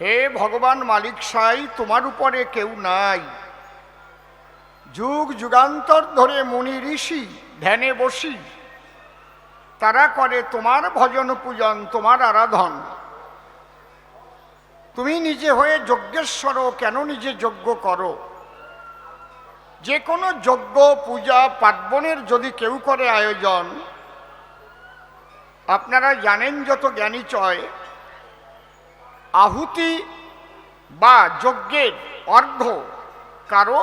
হে ভগবান মালিক সাই, তোমার উপরে কেউ নাই। যুগ যুগান্তর ধরে মুনি ঋষি ধ্যানে বসি, তারা করে তোমার ভজন পূজন, তোমার আরাধন। তুমি নিজে হয়ে যজ্ঞেশ্বর, কেন নিজে যজ্ঞ করো? যে কোনো যজ্ঞ পূজা পার্বণের যদি কেউ করে আয়োজন, আপনারা জানেন যত জ্ঞানী চয়, আহুতি বা যজ্ঞের অর্ঘ্য কারো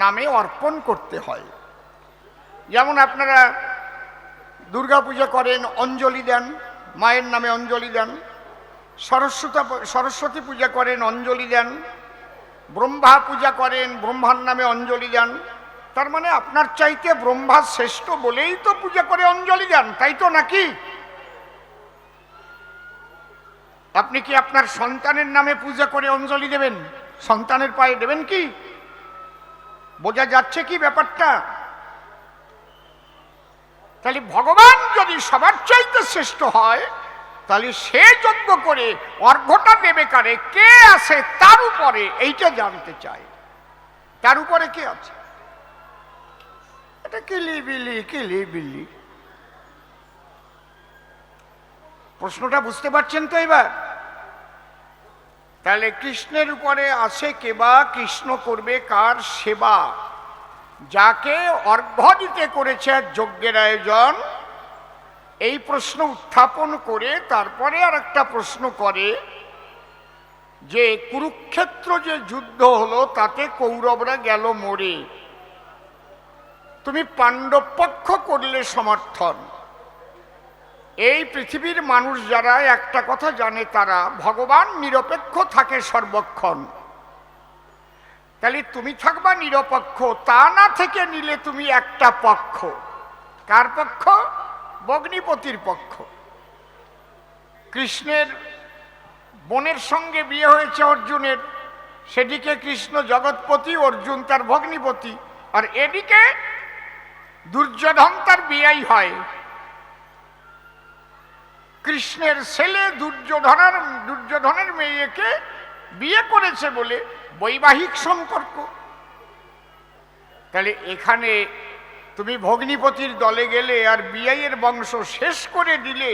নামে অর্পণ করতে হয়। যেমন আপনারা দুর্গা পূজা করেন, অঞ্জলি দেন, মায়ের নামে অঞ্জলি দেন। সরস্বতী পূজা করেন, অঞ্জলি দেন। ব্রহ্মা পূজা করেন, ব্রহ্মার নামে অঞ্জলি দেন। তার মানে আপনার চাইতে ব্রহ্মা শ্রেষ্ঠ বলেই তো পূজা করে অঞ্জলি দেন, তাই তো নাকি? আপনি কি আপনার সন্তানের নামে পূজা করে অঞ্জলি দেবেন? সন্তানের পায়ে দেবেন কি? বোঝা যাচ্ছে কি ব্যাপারটা? তাহলে ভগবান যদি সবার চাইতে শ্রেষ্ঠ হয়, তাহলে সে যজ্ঞ করে অর্ঘ্যটা দেবে কারে, কে আছে তার উপরে, এইটা জানতে চাই। তার উপরে কে আছে? এটা কিলিবিলি। প্রশ্নটা বুঝতে পারছেন তো এবার? তাহলে কৃষ্ণের উপরে আছে কে বা কৃষ্ণ করবে কার সেবা? যাকে অর্ঘ্য দিতে করেছে যজ্ঞের আয়োজন, এই প্রশ্ন উত্থাপন করে তারপরে আর একটা প্রশ্ন করে যে কুরুক্ষেত্র যে যুদ্ধ হলো তাতে কৌরবরা গেল মরে, তুমি পাণ্ডব পক্ষ করলে সমর্থন। এই পৃথিবীর মানুষ যারা একটা কথা জানে, তারা ভগবান নিরপেক্ষ থাকে সর্বক্ষণ। তাহলে তুমি থাকবা নিরপেক্ষ, তা না থেকে নিলে তুমি একটা পক্ষ। কার পক্ষ? অগ্নিপতির পক্ষ। কৃষ্ণের বোনের সঙ্গে বিয়ে হয়েছে অর্জুনের, সেদিকে কৃষ্ণ জগৎপতি, অর্জুন তার ভগ্নিপতি, আর এদিকে দুর্যোধন তার বিয়াই হয়। কৃষ্ণের ছেলে দুর্যোধনের মেয়েকে বিয়ে করেছে বলে বৈবাহিক সম্পর্ক। তাহলে এখানে তুমি ভগ্নিপতির দলে গেলে আর বিয়ের বংশ শেষ করে দিলে,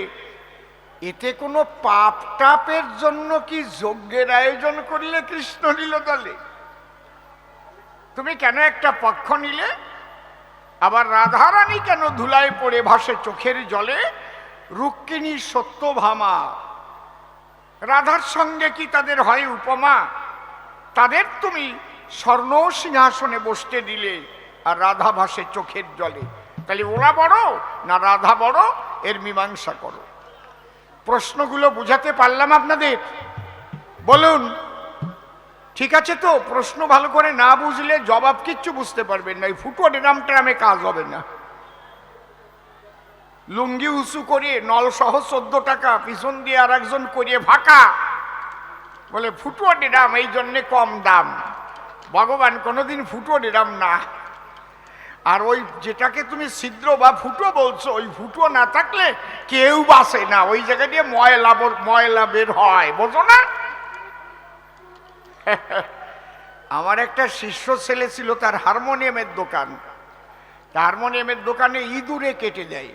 এতে কোনো পাপ টাপের জন্য কি যজ্ঞের আয়োজন করলে কৃষ্ণ নিল দলে? তুমি কেন একটা পক্ষ নিলে? আবার রাধারানী কেন ধুলায় পড়ে ভাসে চোখের জলে? রুক্মিণী সত্যভামা, রাধার সঙ্গে কি তাদের হয় উপমা? তাদের তুমি স্বর্ণ সিংহাসনে বসতে দিলে, আর রাধা ভাসে চোখের জলে। তাহলে ওরা বড় না রাধা বড়? এর মীমাংসা করো। প্রশ্নগুলো বুঝাতে পারলাম আপনাদের? বলুন ঠিক আছে তো? প্রশ্ন ভালো করে না বুঝলে জবাব কিচ্ছু বুঝতে পারবেন না। এই ফুটো ড্রাম ট্রামে কাজ হবে না। লুঙ্গি উঁচু করে নল সহ 14 টাকা, পিছন দিয়ে আর একজন করিয়ে ফাঁকা, বলে ফুটো ড্রাম, এই জন্যে কম দাম। ভগবান কোনোদিন ফুটো ড্রাম না। আর ওই যেটাকে তুমি ছিদ্র বা ফুটো বলছো, ওই ফুটো না থাকলে কেউ বাসে না, ওই জায়গা দিয়ে ময়লা বের হয়, বোঝো না? আমার একটা শিষ্য ছেলে ছিল, তার হারমোনিয়ামের দোকান। হারমোনিয়ামের দোকানে ইঁদুরে কেটে দেয়,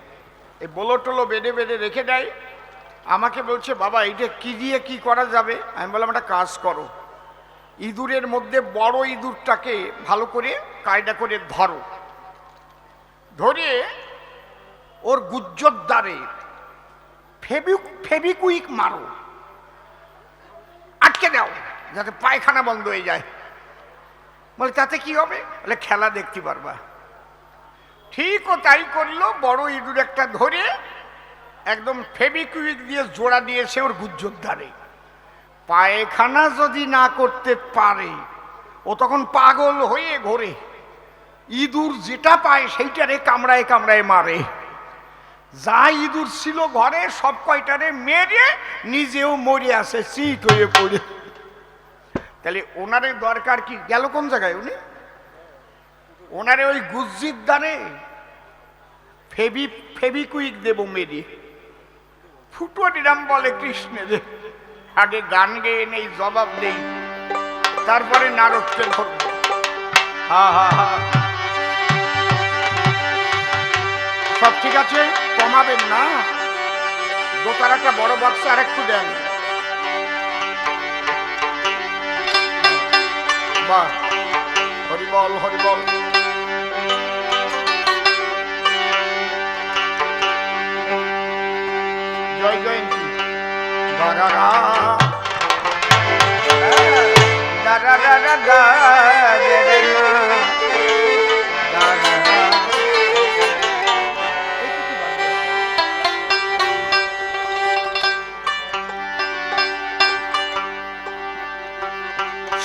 এই বোলো টোলো বেঁধে বেঁধে রেখে দেয়। আমাকে বলছে, বাবা এটা কি দিয়ে কি করা যাবে? আমি বললাম, একটা কাজ করো, ইঁদুরের মধ্যে বড় ইঁদুরটাকে ভালো করে কায়দা করে ধরো, ধরে ওর গুজ্জর দ্বারে ফেবিকুইক মারো, আটকে দাও যাতে পায়খানা বন্ধ হয়ে যায়। বলে তাতে কি হবে? বলে খেলা দেখতে পারবা। ঠিক ও তাই করলো। বড় ইঁদুর একটা ধরে একদম ফেবিকুইক দিয়ে জোড়া দিয়েছে ওর গুজ্জর দ্বারে। পায়খানা যদি না করতে পারে, ও তখন পাগল হয়ে ঘোরে, ইঁদুর যেটা পায় সেইটারে কামড়ায় কামড়ায় মারে। যা ইঁদুর ছিল ঘরে সব কয়টারে মেরে নিজেও মরে আসে চিত হয়ে পড়ে। তাহলে ওনারে দরকার কি? গেল কোন জায়গায় উনি? ওনারে ওই গুজ্জির দ্বারে ফেবিকুইক দেব মেরে। ফুটো ডিরাম বলে কৃষ্ণের, আগে গান গেয়ে নেই, জবাব দেই, তারপরে নারদকে ধরব। হা হা হা, সব ঠিক আছে, কমাবেন না। দোতার একটা বড় বাক্স আর একটু দেন। বাহ, হরিবল হরিবল। জয় জয়ন্তী। দাদা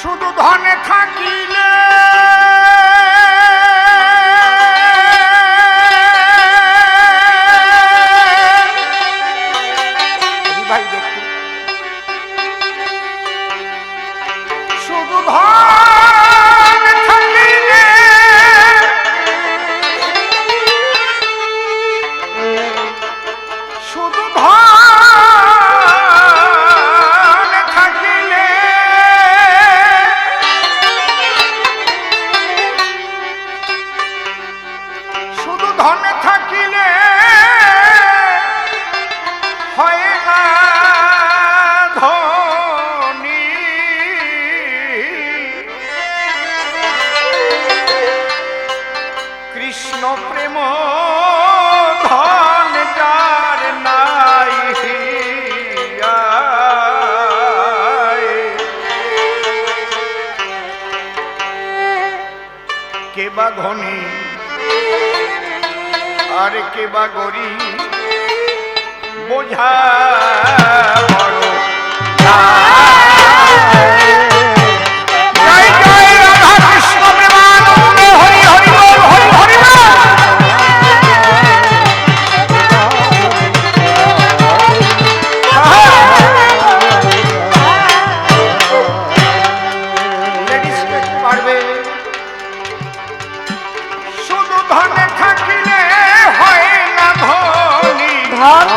শুধু ধনে থাকিলে ভাই দেখুন, শুধু ধন থাকিলে শুধু ধন থাকিলে শুধু ধন থাকিলে হয় না ধনী। কৃষ্ণ প্রেম ধন যার নাই, কে বা ধনী আর কে বা গরিব, বোঝা বড়। জয় জয় রাধা কৃষ্ণ প্রেমানন্দ, হরি হরি বল, হরি হরি বল। লেডিস পারবে। শুধু ধনে থাকিলে হয় না ধনী, ধন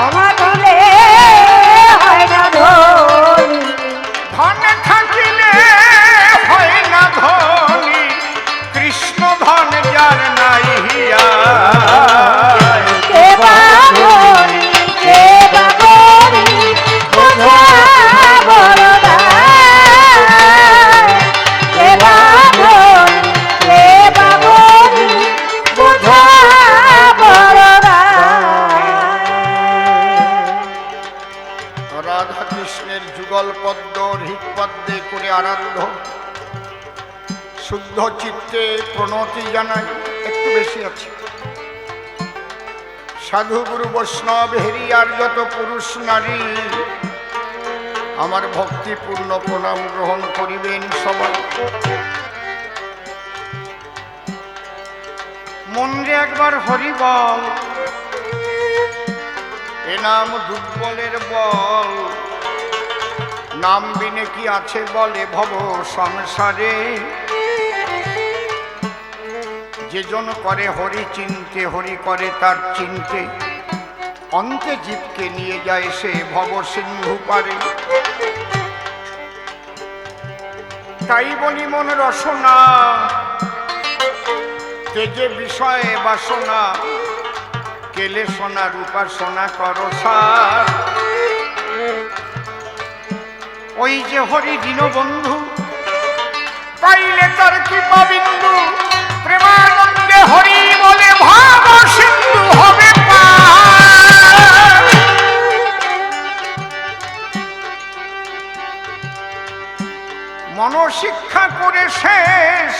থাকিলে হয় না ধনী। কৃষ্ণ ধন যার নাই, কে বা ধনী কে বা গরিব, বোঝা বড় দায়। কে বা ধনী কে বা গরিব, বোঝা বড় দায়। রাধা কৃষ্ণের যুগল পদ্ম হৃৎপদ্মে করে আরাধ্য, শুদ্ধ চিত্তে প্রণতি জানাই। একটু বেশি আছে। সাধু গুরু বৈষ্ণব হেরিয়ার যত পুরুষ নারী, আমার ভক্তিপূর্ণ প্রণাম গ্রহণ করিবেন সবাই। মনরে একবার হরি বল, এ নাম দুর্বলের বল। নাম বিনে কি আছে বলে ভব সংসারে। যে জন করে হরি চিনতে, হরি করে তার চিনতে, অন্তে জীবকে নিয়ে যায় সে ভব সিন্ধু পারে। তাই বলি মন রসনা, তেজে বিষয়ে বাসনা। কেলে সোনা রূপা সোনা করো সার। ওই যে হরি দীনবন্ধু, পাইলে তার কৃপা বিন্দু। প্রেমানন্দে হরি বলে ভাব সিন্ধু হবে পার। মনশিক্ষা করে শেষ,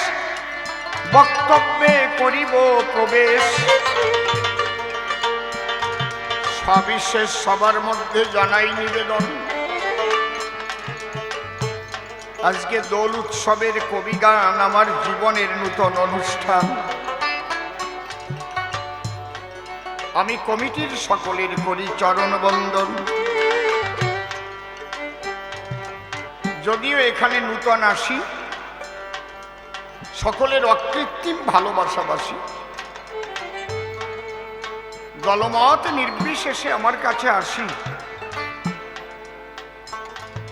বক্তব্যে করিব প্রবেশ। সবিশেষ সবার মধ্যে জানাই নিবেদন। আজকে দোল উৎসবের কবি গান আমার জীবনের নূতন অনুষ্ঠান। আমি কমিটির সকলের করি চরণ বন্দন। যদিও এখানে নূতন আসি, সকলের অকৃত্রিম ভালোবাসাবাসী, দলমত নির্বিশেষে আমার কাছে আসি।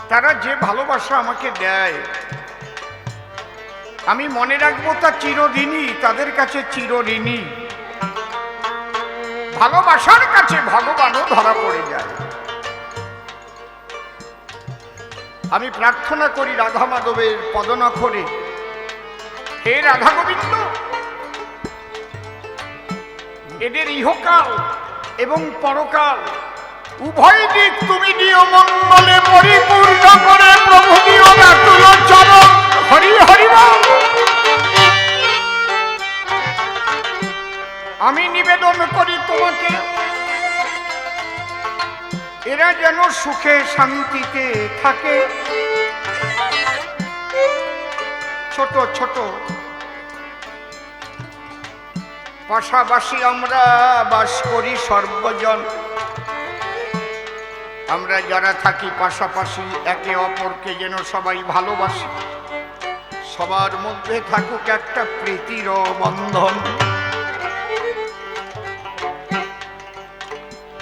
তারা যে ভালোবাসা আমাকে দেয় আমি মনে রাখবো তা চিরদিনই, তাদের কাছে চিরঋণী। ভালোবাসার কাছে ভগবানও ধরা পড়ে যায়। আমি প্রার্থনা করি রাধা মাধবের পদনখরে, হে রাধা গোবিন্দ, এদের ইহকাল এবং পরকাল উভয় দিক তুমি দিও মঙ্গলে পরিপূর্ণ করে। প্রভু দিও না তুলো চরণ। হরি হরি বল। আমি নিবেদন করি তোমাকে, এরা যেন সুখে শান্তিতে থাকে। ছোট ছোট পাশাপাশি আমরা বাস করি সর্বজন। আমরা যারা থাকি পাশাপাশি একে অপরকে যেন সবাই ভালোবাসি। সবার মধ্যে থাকুক একটা প্রীতির বন্ধন।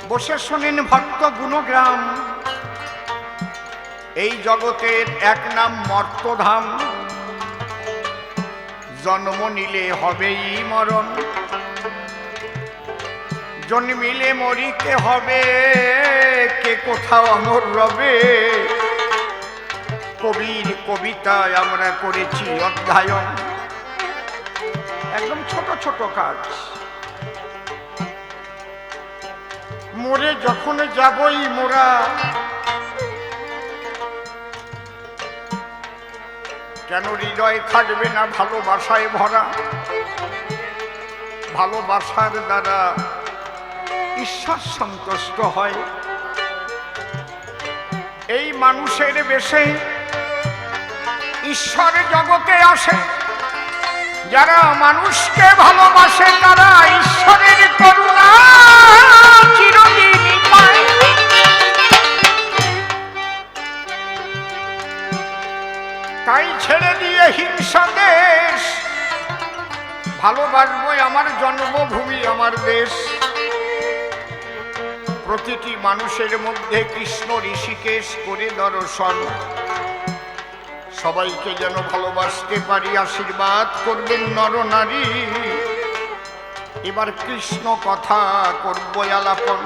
বসে শোনেন ভক্ত গুণগ্রাম, এই জগতের এক নাম মর্তধাম। জন্ম নিলে হবেই মরণ, জন্মিলে মরিতে হবে, কে কোথাও অমর রবে। কবির কবিতায় আমরা করেছি অধ্যয়ন। একদম ছোট ছোট কাজ। মরে যখন যাবই মোরা, কেন হৃদয় থাকবে না ভালোবাসায় ভরা। ভালোবাসার দ্বারা ঈশ্বর সন্তুষ্ট হয়। এই মানুষের বেশে ঈশ্বর জগতে আসে। যারা মানুষকে ভালোবাসে তারা ঈশ্বরের করুণা চিরদিন পায়। তাই ছেড়ে দিয়ে হিংসা দেশ, ভালোবাসবো আমার জন্মভূমি আমার দেশ। প্রতিটি মানুষের মধ্যে কৃষ্ণ ঋষিকেশ করে দর্শন। সবাইকে যেন ভালোবাসতে পারি, আশীর্বাদ করবেন নর নারী। এবার কৃষ্ণ কথা করবো আলাপন।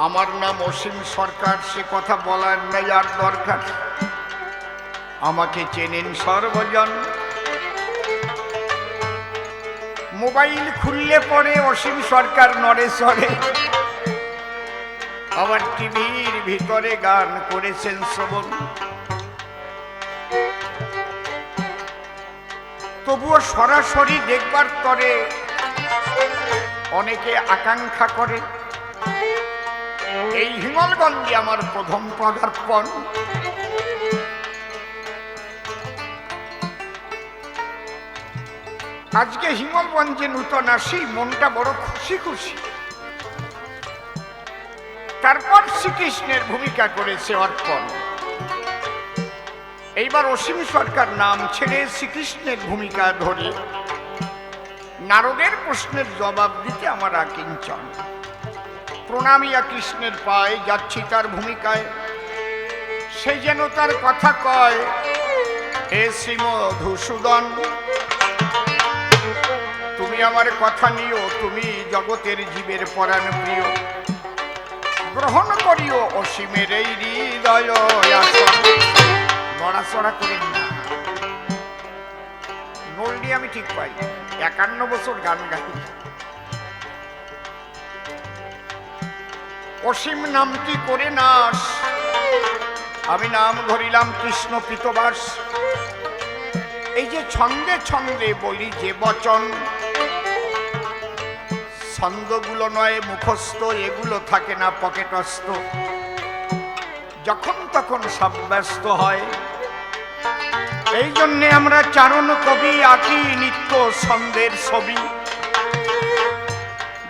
আমার নাম অসীম সরকার, সে কথা বলার নাই আর দরকার। আমাকে চেনেন সর্বজন। মোবাইল খুললে পরে অসীম সরকার নড়েচড়ে। আবার টিভির ভিতরে গান করেছেন শ্রবণ। তবুও সরাসরি দেখবার তরে অনেকে আকাঙ্ক্ষা করে। এই হিঙ্গলগঞ্জে আমার প্রথম পদার্পণ। আজকে হিঙ্গলগঞ্জে নূতন আসি, মনটা বড় খুশি খুশি। তারপর শ্রীকৃষ্ণের ভূমিকা করেছে অর্পণ। এইবার অসীম সরকার নাম ছেড়ে শ্রীকৃষ্ণের ভূমিকা ধরে নারদের প্রশ্নের জবাব দিতে আমার আকিঞ্চন। প্রণামিয়া কৃষ্ণের পায়ে যাচ্ছি তার ভূমিকায়। সে যেন তার কথা কয়, হে শ্রীমধুসূদন, তুমি আমার কথা নিও। তুমি জগতের জীবের পরাণ প্রিয়। গ্রহণ করিও অসীমের এই হৃদয় আসন। নড়াচড়া করেন না, নড়লে আমি ঠিক পাই। 51 বছর গান গাই। অসীম নামটি করে নাশ, আমি নাম ধরিলাম কৃষ্ণ পীতবাস। এই যে ছন্দে ছন্দে বলি যে বচন, ছন্দগুলো নয় মুখস্থ, এগুলো থাকে না পকেটস্থ। যখন তখন সব ব্যস্ত হয়। এই জন্যে আমরা চারণ কবি আঁকি নিত্য ছন্দের ছবি।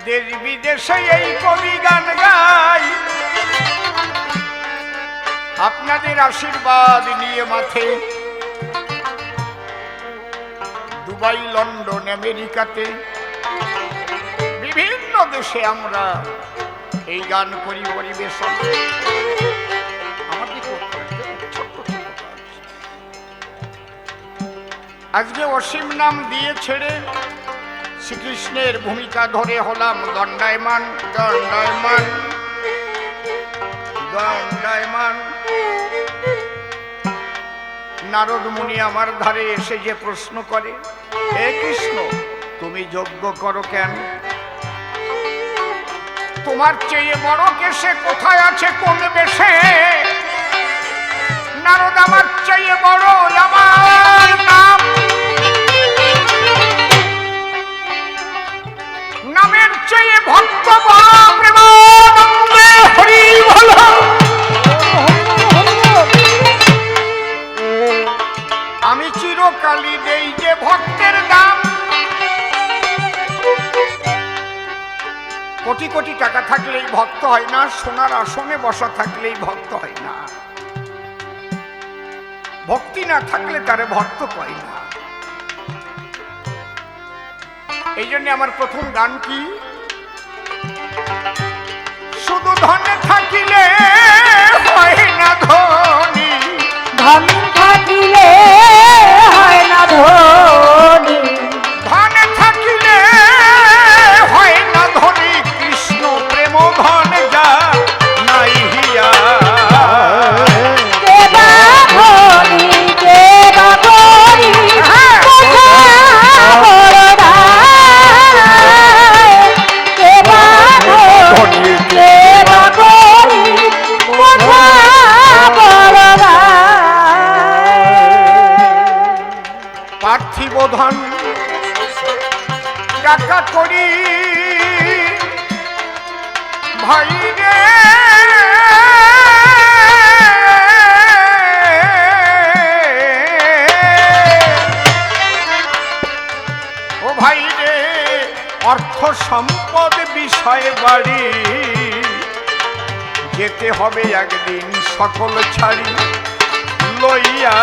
দেশ বিদেশে এই কবি গান গাই। আপনাদের আশীর্বাদ নিয়ে মাঠে দুবাই, লন্ডন, আমেরিকাতে বিভিন্ন দেশে আমরা এই গান করি পরিবেশন আমার কি করতে হবে? ছোট্ট ছোট্ট কাজ। আজকে অসীম নাম দিয়ে ছেড়ে শ্রীকৃষ্ণের ভূমিকা ধরে হলাম দণ্ডায়মান দণ্ডায়মান দণ্ডায়মান। নারদ মুনি আমার ধারে এসে যে প্রশ্ন করে, হে কৃষ্ণ তুমি যজ্ঞ করো কেন? তোমার চেয়ে বড় কেশে কোথায় আছে কোন বেশে? নারদ আমার চেয়ে বড় আমার নাম, নামের চেয়ে ভক্ত বড় প্রেমানন্দে হরি বল। আমি চিরকালই দেই যে ভক্তের দাম। কোটি কোটি টাকা থাকলেই ভক্ত হয় না, সোনার আসনে বসা থাকলেই ভক্ত হয় না, ভক্তি না থাকলে তারে ভক্ত পাই না। এই জন্য আমার প্রথম গান কি, শুধু ধনে থাকিলে হয় না ধনী, ধন থাকিলে হয় না ধনী, ধন থাকিলে হয় না ধনী, কৃষ্ণ প্রেম ধন যা নাই হিয়া। দেবা ধনী দেবা গরি দেবা ধনী দেবা গরি পার্থিব ধন টাকা করি ভাই রে, ও ভাই রে, অর্থ সম্পদ বিষয় বাড়ি, যেতে হবে একদিন সকল ছাড়ি, লইয়া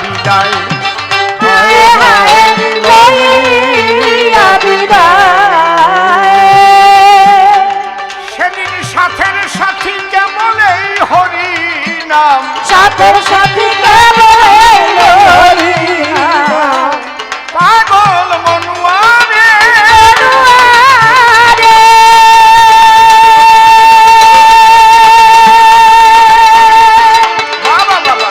বিদায়। সেদিন সাথের সাথী কেবল এই হরি নাম, সাথের সাথী পাগল মনুয়ারে বাবা বাবা।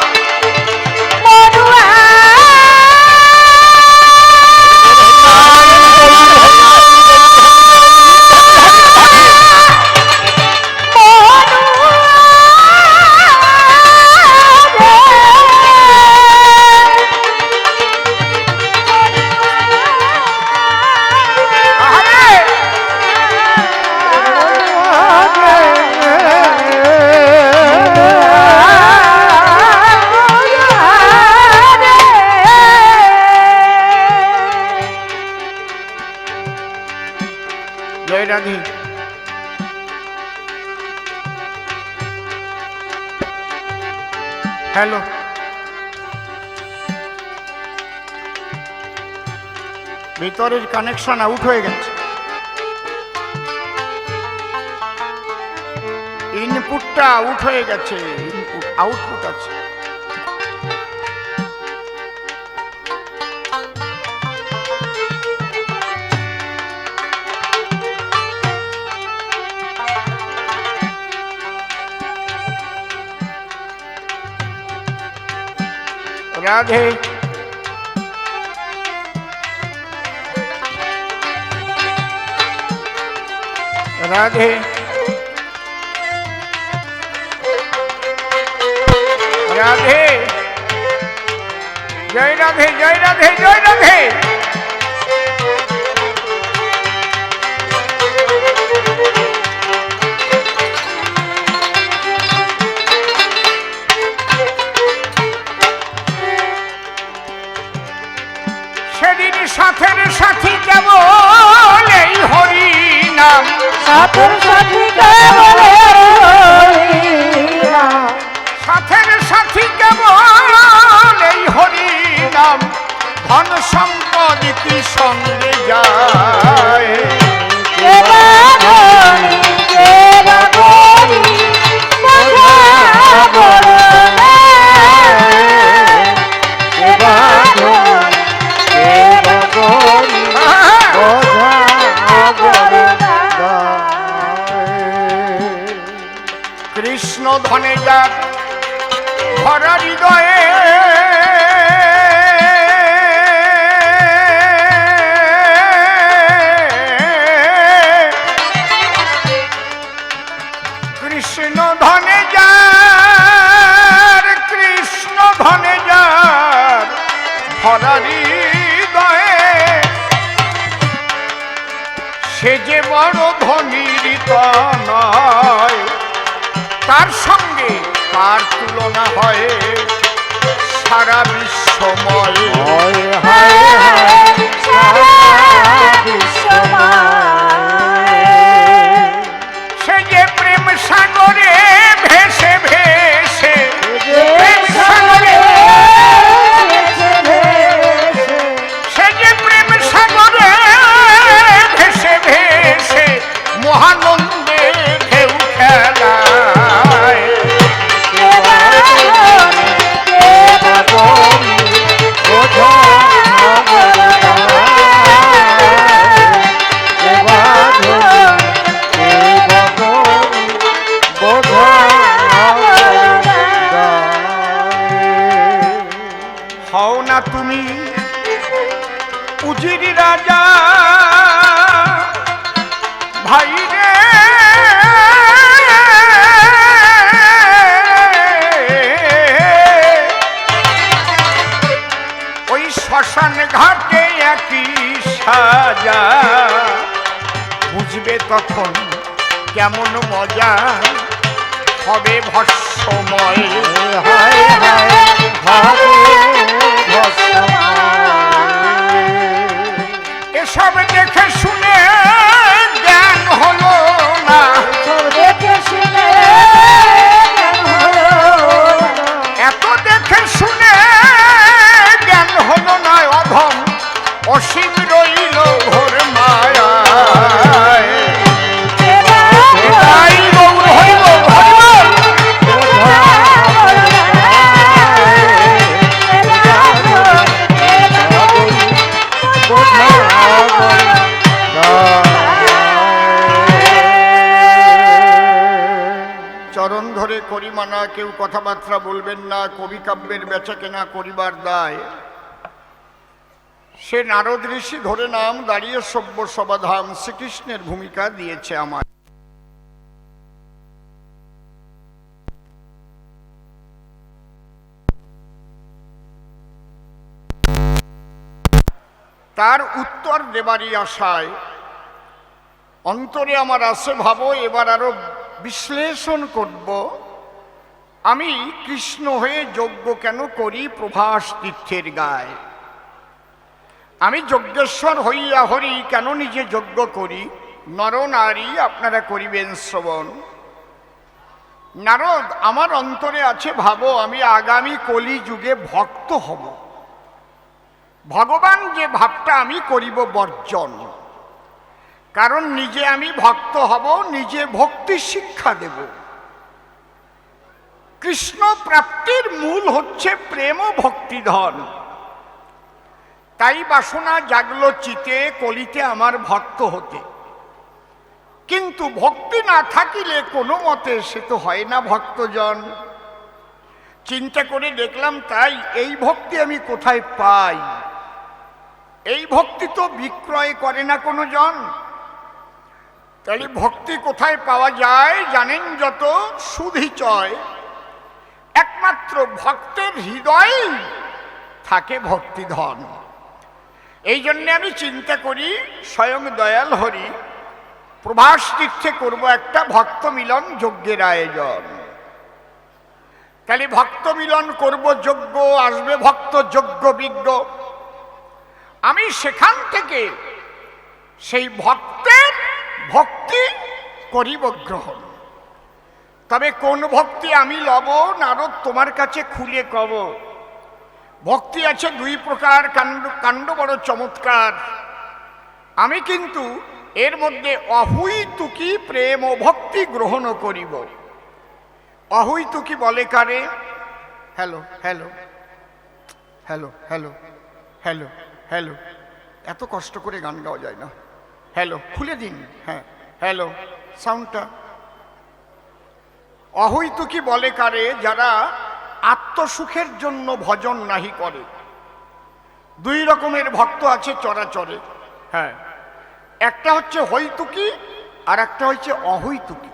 জয় রাধে। হ্যালো, ভিতরের কানেকশন আউট হয়ে গেছে, ইনপুটটা আউট হয়ে গেছে, ইনপুট আউটপুট আছে। রাধে রাধে রাধে, জয় রাধে জয় রাধে জয় রাধে। সেদিন সাথের সাথী কেবল এই হরি নাম, সাথের সাথী কেবল সাথের সাথী কেবল এই হরি নাম, ধন সম্পদ কি সঙ্গে যায়। দেবা ধনী দেবা কৃষ্ণ ধনে যার ভরা হৃদয়ে কৃষ্ণ ধনে যার কৃষ্ণ ধনে যার ভরা হৃদয়ে সে যে বড় ধনীর নয়, তার সঙ্গে তার তুলনা হয় সারা বিশ্বময়। সে যে প্রেম সাগরে ভেসে ভেসে প্রেম সাগরে সে যে প্রেম সাগরে ভেসে ভেসে মহানন্দে ঢেউ খেলায়। হও না তুমি উজির রাজা ভাই রে, ওই শ্মশান ঘাটে একই সাজা, বুঝবে তখন কেমন মজা হবে ভস্মময়। এসব দেখে শুনে জ্ঞান হলো না, এত দেখে শুনে জ্ঞান হলো না, অধম অসীম রইল ঘোর মায়া। চরণ ধরে করি মানা, কেউ কথাবার্তা বলবেন না, কবি কাব্যের বেচা কেনা করিবার দায়। সে নারদ ঋষি ধরে নাম দাঁড়িয়ে সভ্য সবাধাম শ্রীকৃষ্ণের ভূমিকা দিয়েছে আমার। তার উত্তর দেবারই আশায় অন্তরে আমার আছে ভাবো, এবার আরো বিশ্লেষণ করব আমি কৃষ্ণ হয়ে যজ্ঞ কেন করি প্রভাস তীর্থের গায়ে। আমি যজ্ঞেশ্বর হইয়া হরি কেন নিজে যজ্ঞ করি, নর নারী আপনারা করিবেন শ্রবণ। নারদ আমার অন্তরে আছে ভাবো, আমি আগামী কলি যুগে ভক্ত হব। ভগবান যে ভাবটা আমি করিব বর্জন, কারণ নিজে আমি ভক্ত হব, নিজে ভক্তি শিক্ষা দেব। কৃষ্ণ প্রাপ্তির মূল হচ্ছে প্রেম ও ভক্তিধন। তাই বাসনা জাগলো চিতে কলিতে আমার ভক্ত হতে, কিন্তু ভক্তি না থাকিলে কোনো মতে সে তো হয় না ভক্তজন। চিন্তা করে দেখলাম তাই এই ভক্তি আমি কোথায় পাই? এই ভক্তি তো বিক্রয় করে না কোনো জন। তাহলে ভক্তি কোথায় পাওয়া যায় জানেন? যত সুধিচয়, একমাত্র ভক্তের হৃদয়ে থাকে ভক্তিধন। এই জন্যে আমি চিন্তা করি স্বয়ং দয়াল হরি প্রভাস তীর্থে করব একটা ভক্ত মিলন যজ্ঞের আয়োজন। তাহলে ভক্ত মিলন করব, যজ্ঞ আসবে, ভক্ত যজ্ঞ বিজ্ঞ। আমি সেখান থেকে সেই ভক্তের ভক্তি করিব গ্রহণ। তবে কোন ভক্তি আমি লব নারদ তোমার কাছে খুলে কব। ভক্তি আছে দুই প্রকার, কাণ্ড বড় চমৎকার। আমি কিন্তু এর মধ্যে অহুইতুকি প্রেম ও ভক্তি গ্রহণ করিব। অহুইতুকি বলে কারে? Hello hello hello hello hello hello, এত কষ্ট করে গান গাওয়া যায় না। হ্যালো খুলে দিন, হ্যাঁ হ্যালো সাউন্ডটা। অহৈতুকী বলে কারে, যারা আত্মসুখের জন্য ভজন নাহি করে। দুই রকমের ভক্ত আছে চরাচরে। হ্যাঁ, একটা হচ্ছে হৈতুকী আর একটা হচ্ছে অহৈতুকী।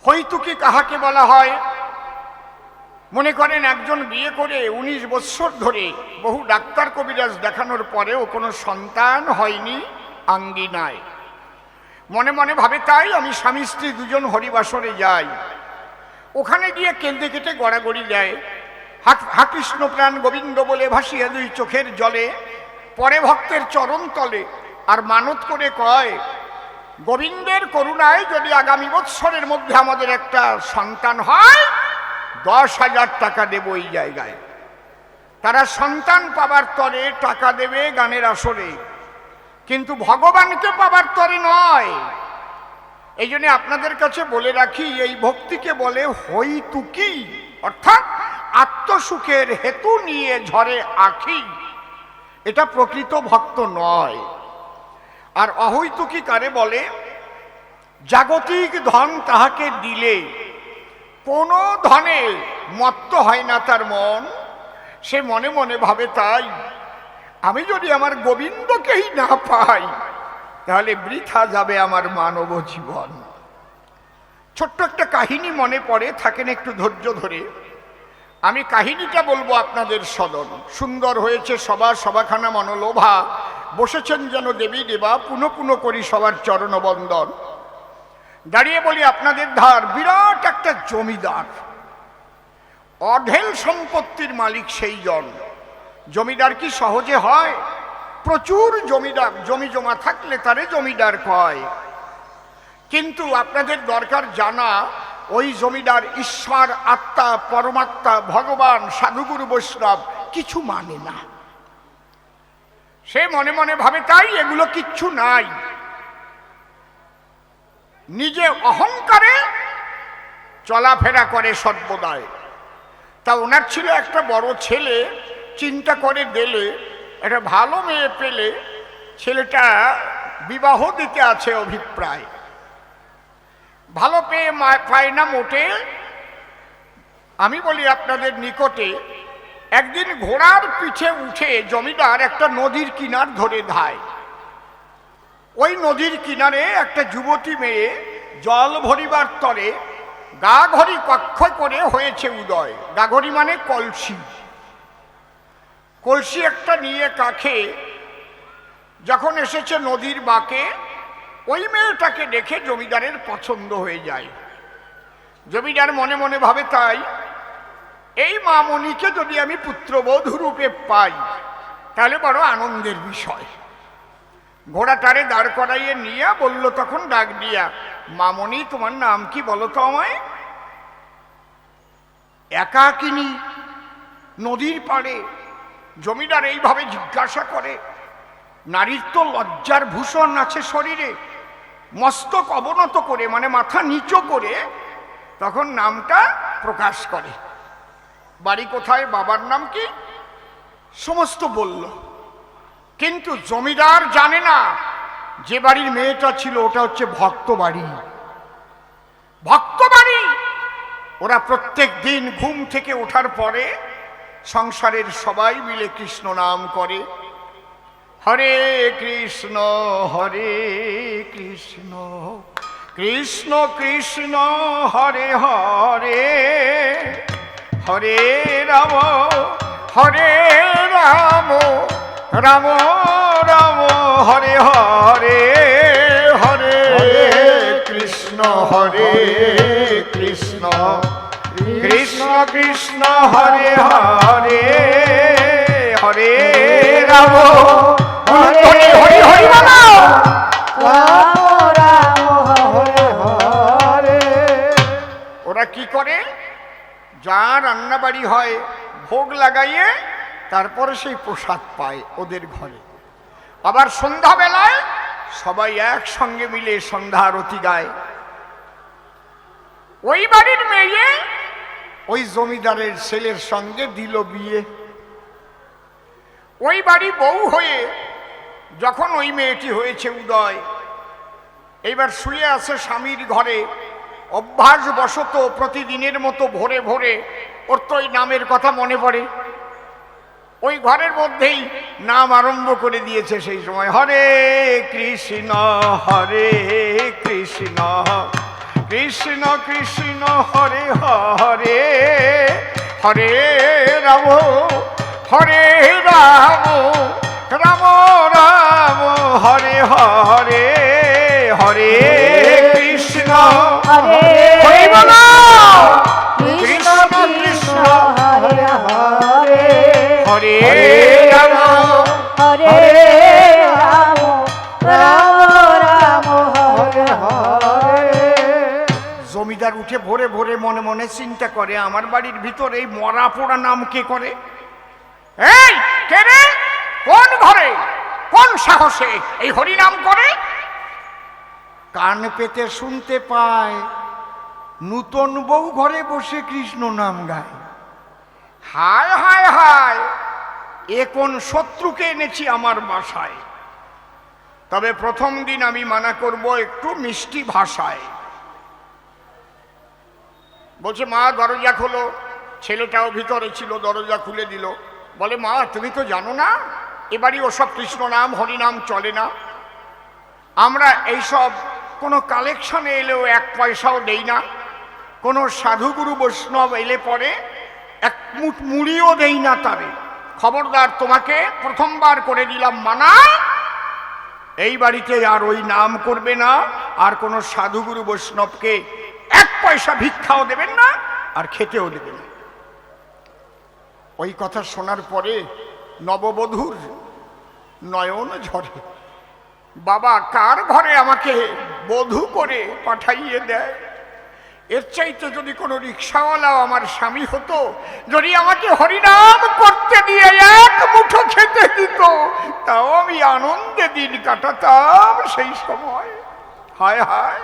হৈতুকী কাহাকে বলা হয়? মনে করেন একজন বিয়ে করে 19 বৎসর ধরে বহু ডাক্তার কবিরাজ দেখানোর পরেও কোনো সন্তান হয়নি আঙ্গিনায়। মনে মনে ভাবে তাই আমি স্বামী স্ত্রী দুজন হরিবাসরে যাই, ওখানে গিয়ে কেঁদে কেটে গড়াগড়ি দেয়, হা কৃষ্ণ প্রাণ গোবিন্দ বলে ভাসিয়া দুই চোখের জলে, পরে ভক্তের চরণ তলে আর মানত করে কয়, গোবিন্দের করুণায় যদি আগামী বৎসরের মধ্যে আমাদের একটা সন্তান হয় 10,000 টাকা দেব এই জায়গায়। তারা সন্তান পাবার তরে টাকা দেবে গানের আসরে, কিন্তু ভগবানকে পাবার তরে নয়। এই জন্য আপনাদের কাছে বলে রাখি, এই ভক্তিকে বলে হৈতুকী, অর্থাৎ আত্মসুখের হেতু নিয়ে ঝরে আখি, এটা প্রকৃত ভক্ত নয়। আর অহৈতুকী কারে বলে? জাগতিক ধন তাহাকে দিলে কোনো ধনে মত্ত হয় না তার মন, সে মনে মনে ভাবে তাই আমি যদি আমার গোবিন্দকেই না পাই তাহলে বৃথা যাবে আমার মানব জীবন। ছোট্ট একটা কাহিনী মনে পড়ে, থাকেন একটু ধৈর্য ধরে। আমি কাহিনীটা বলবো আপনাদের সদন। সুন্দর হয়েছে সভা, সভাখানা মনোলোভা, বসেছেন যেন দেবী দেবা, পুনঃ পুনঃ করি সবার চরণ বন্দন। দাঁড়িয়ে বলি আপনাদের ধার, বিরাট একটা জমিদার, অঢেল সম্পত্তির মালিক সেই জন। জমিদার কি সহজে হয়? প্রচুর জমিদার, জমি জমা থাকলে তারে জমিদার কয়। কিন্তু আপনাদের দরকার জানা, ওই জমিদার ঈশ্বর, আত্মা, পরমাত্মা, ভগবান, সাধুগুরু, বৈষ্ণব কিছু মানে না। সে মনে মনে ভাবে তাই এগুলো কিচ্ছু নাই। নিজে অহংকারে চলাফেরা করে সর্বদাই। তা ওনার ছিল একটা বড় ছেলে, চিন্তা করে দিলে একটা ভালো মেয়ে পেলে ছেলেটা বিবাহ দিতে আছে অভিপ্রায়। ভালো পেয়ে পায় না মোটে। আমি বলি আপনাদের নিকটে, একদিন ঘোড়ার পিঠে উঠে জমিদার একটা নদীর কিনার ধরে ধায়। ওই নদীর কিনারে একটা যুবতী মেয়ে জল ভরিবার তরে গাঘরি কক্ষ করে হয়েছে উদয়। গাঘরি মানে কলসি। কলসি একটা নিয়ে কাখে যখন এসেছে নদীর বাঁকে, ওই মেয়েটাকে দেখে জমিদারের পছন্দ হয়ে যায়। জমিদার মনে মনে ভাবে তাই এই মামনিকে যদি আমি পুত্রবধূ রূপে পাই তাহলে বড় আনন্দের বিষয়। ঘোড়াটারে দাঁড় করাইয়ে নিয়ে বলল তখন ডাক দিয়া, মামনি তোমার নাম কি বলো তো আমায়? একাকিনী, নদীর পাড়ে। জমিদার এইভাবে জিজ্ঞাসা করে। নারীর তো লজ্জার ভূষণ আছে শরীরে, মস্তক অবনত করে মানে মাথা নিচু করে তখন নামটা প্রকাশ করে। বাড়ি কোথায়, বাবার নাম কি, সমস্ত বলল। কিন্তু জমিদার জানে না যে বাড়ির মেয়েটা ছিল ওটা হচ্ছে ভক্ত বাড়ি। ভক্ত বাড়ি। ওরা প্রত্যেক দিন ঘুম থেকে ওঠার পরে সংসারের সবাই মিলে কৃষ্ণ নাম করে। হরে কৃষ্ণ কৃষ্ণ কৃষ্ণ হরে হরে, হরে রাম রাম রাম হরে হরে, হরে কৃষ্ণ কৃষ্ণ কৃষ্ণ হরে হরে, হরে রাম হরে হরে হরে হরে। ওরা কি করে, যা রান্না বাড়ি হয় ভোগ লাগাইয়ে তারপরে সেই প্রসাদ পায় ওদের ঘরে। আবার সন্ধ্যাবেলায় সবাই একসঙ্গে মিলে সন্ধ্যা আরতি গায়। ওই বাড়ির মেয়ে ওই জমিদারের ছেলের সঙ্গে দিল বিয়ে। ওই বাড়ি বউ হয়ে যখন ওই মেয়েটি হয়েছে উদয়, এইবার শুয়ে আছে স্বামীর ঘরে, অভ্যাসবশত প্রতিদিনের মতো ভোরে ভোরে ওর তো ওই নামের কথা মনে পড়ে, ওই ঘরের মধ্যেই নাম আরম্ভ করে দিয়েছে। সেই সময় হরে কৃষ্ণ কৃষ্ণ কৃষ্ণ হরে হরে, হরে রাম রাম রাম হরে হরে, হরে কৃষ্ণ হরে হরি বল, কৃষ্ণ কৃষ্ণ হরে হরে, হরে রাম হরে রাম রাম রাম হরে হরে। জমিদার উঠে ভোরে ভোরে মনে মনে চিন্তা করে, আমার বাড়ির ভিতর এই মরা পোড়া নাম কে করে? এই কে রে? কোন ঘরে কোন সাহসে এই হরি নাম করে? কান পেতে শুনতে পায় নূতন বউ ঘরে বসে কৃষ্ণ নাম গায়। হায় হায় হায়, এ কোন শত্রুকে এনেছি আমার বাসায়? তবে প্রথম দিন আমি মানা করব একটু মিষ্টি ভাষায়। বলছে, মা দরজা খোলো। ছেলেটাও ভিতরে ছিল, দরজা খুলে দিল। বলে, মা তুমি তো জানো না এবারই ওসব কৃষ্ণ নাম হরি নাম চলে না, আমরা এইসব কোনো কালেকশনে এলেও এক পয়সাও দেই না, কোনো সাধুগুরু বৈষ্ণব এলে পরে এক মুঠ মুড়িও দেই না তারে। খবরদার, তোমাকে প্রথমবার করে দিলাম মানা, এই বাড়িতে আর ওই নাম করবে না, আর কোনো সাধুগুরু বৈষ্ণবকে এক পয়সা ভিক্ষাও দেবেন না, আর খেতেও দেবেন না। ওই কথা শোনার পরে নববধূর নয়ন ঝরে। বাবা কার ঘরে আমাকে বধূ করে পাঠাইয়ে দেয়? এর চাইতে যদি কোনো রিক্সাওয়ালাও আমার স্বামী হতো, যদি আমাকে হরিনাম করতে দিয়ে এক মুঠো খেতে দিত, তাও আমি আনন্দে দিন কাটাতাম সেই সময়। হায় হায়,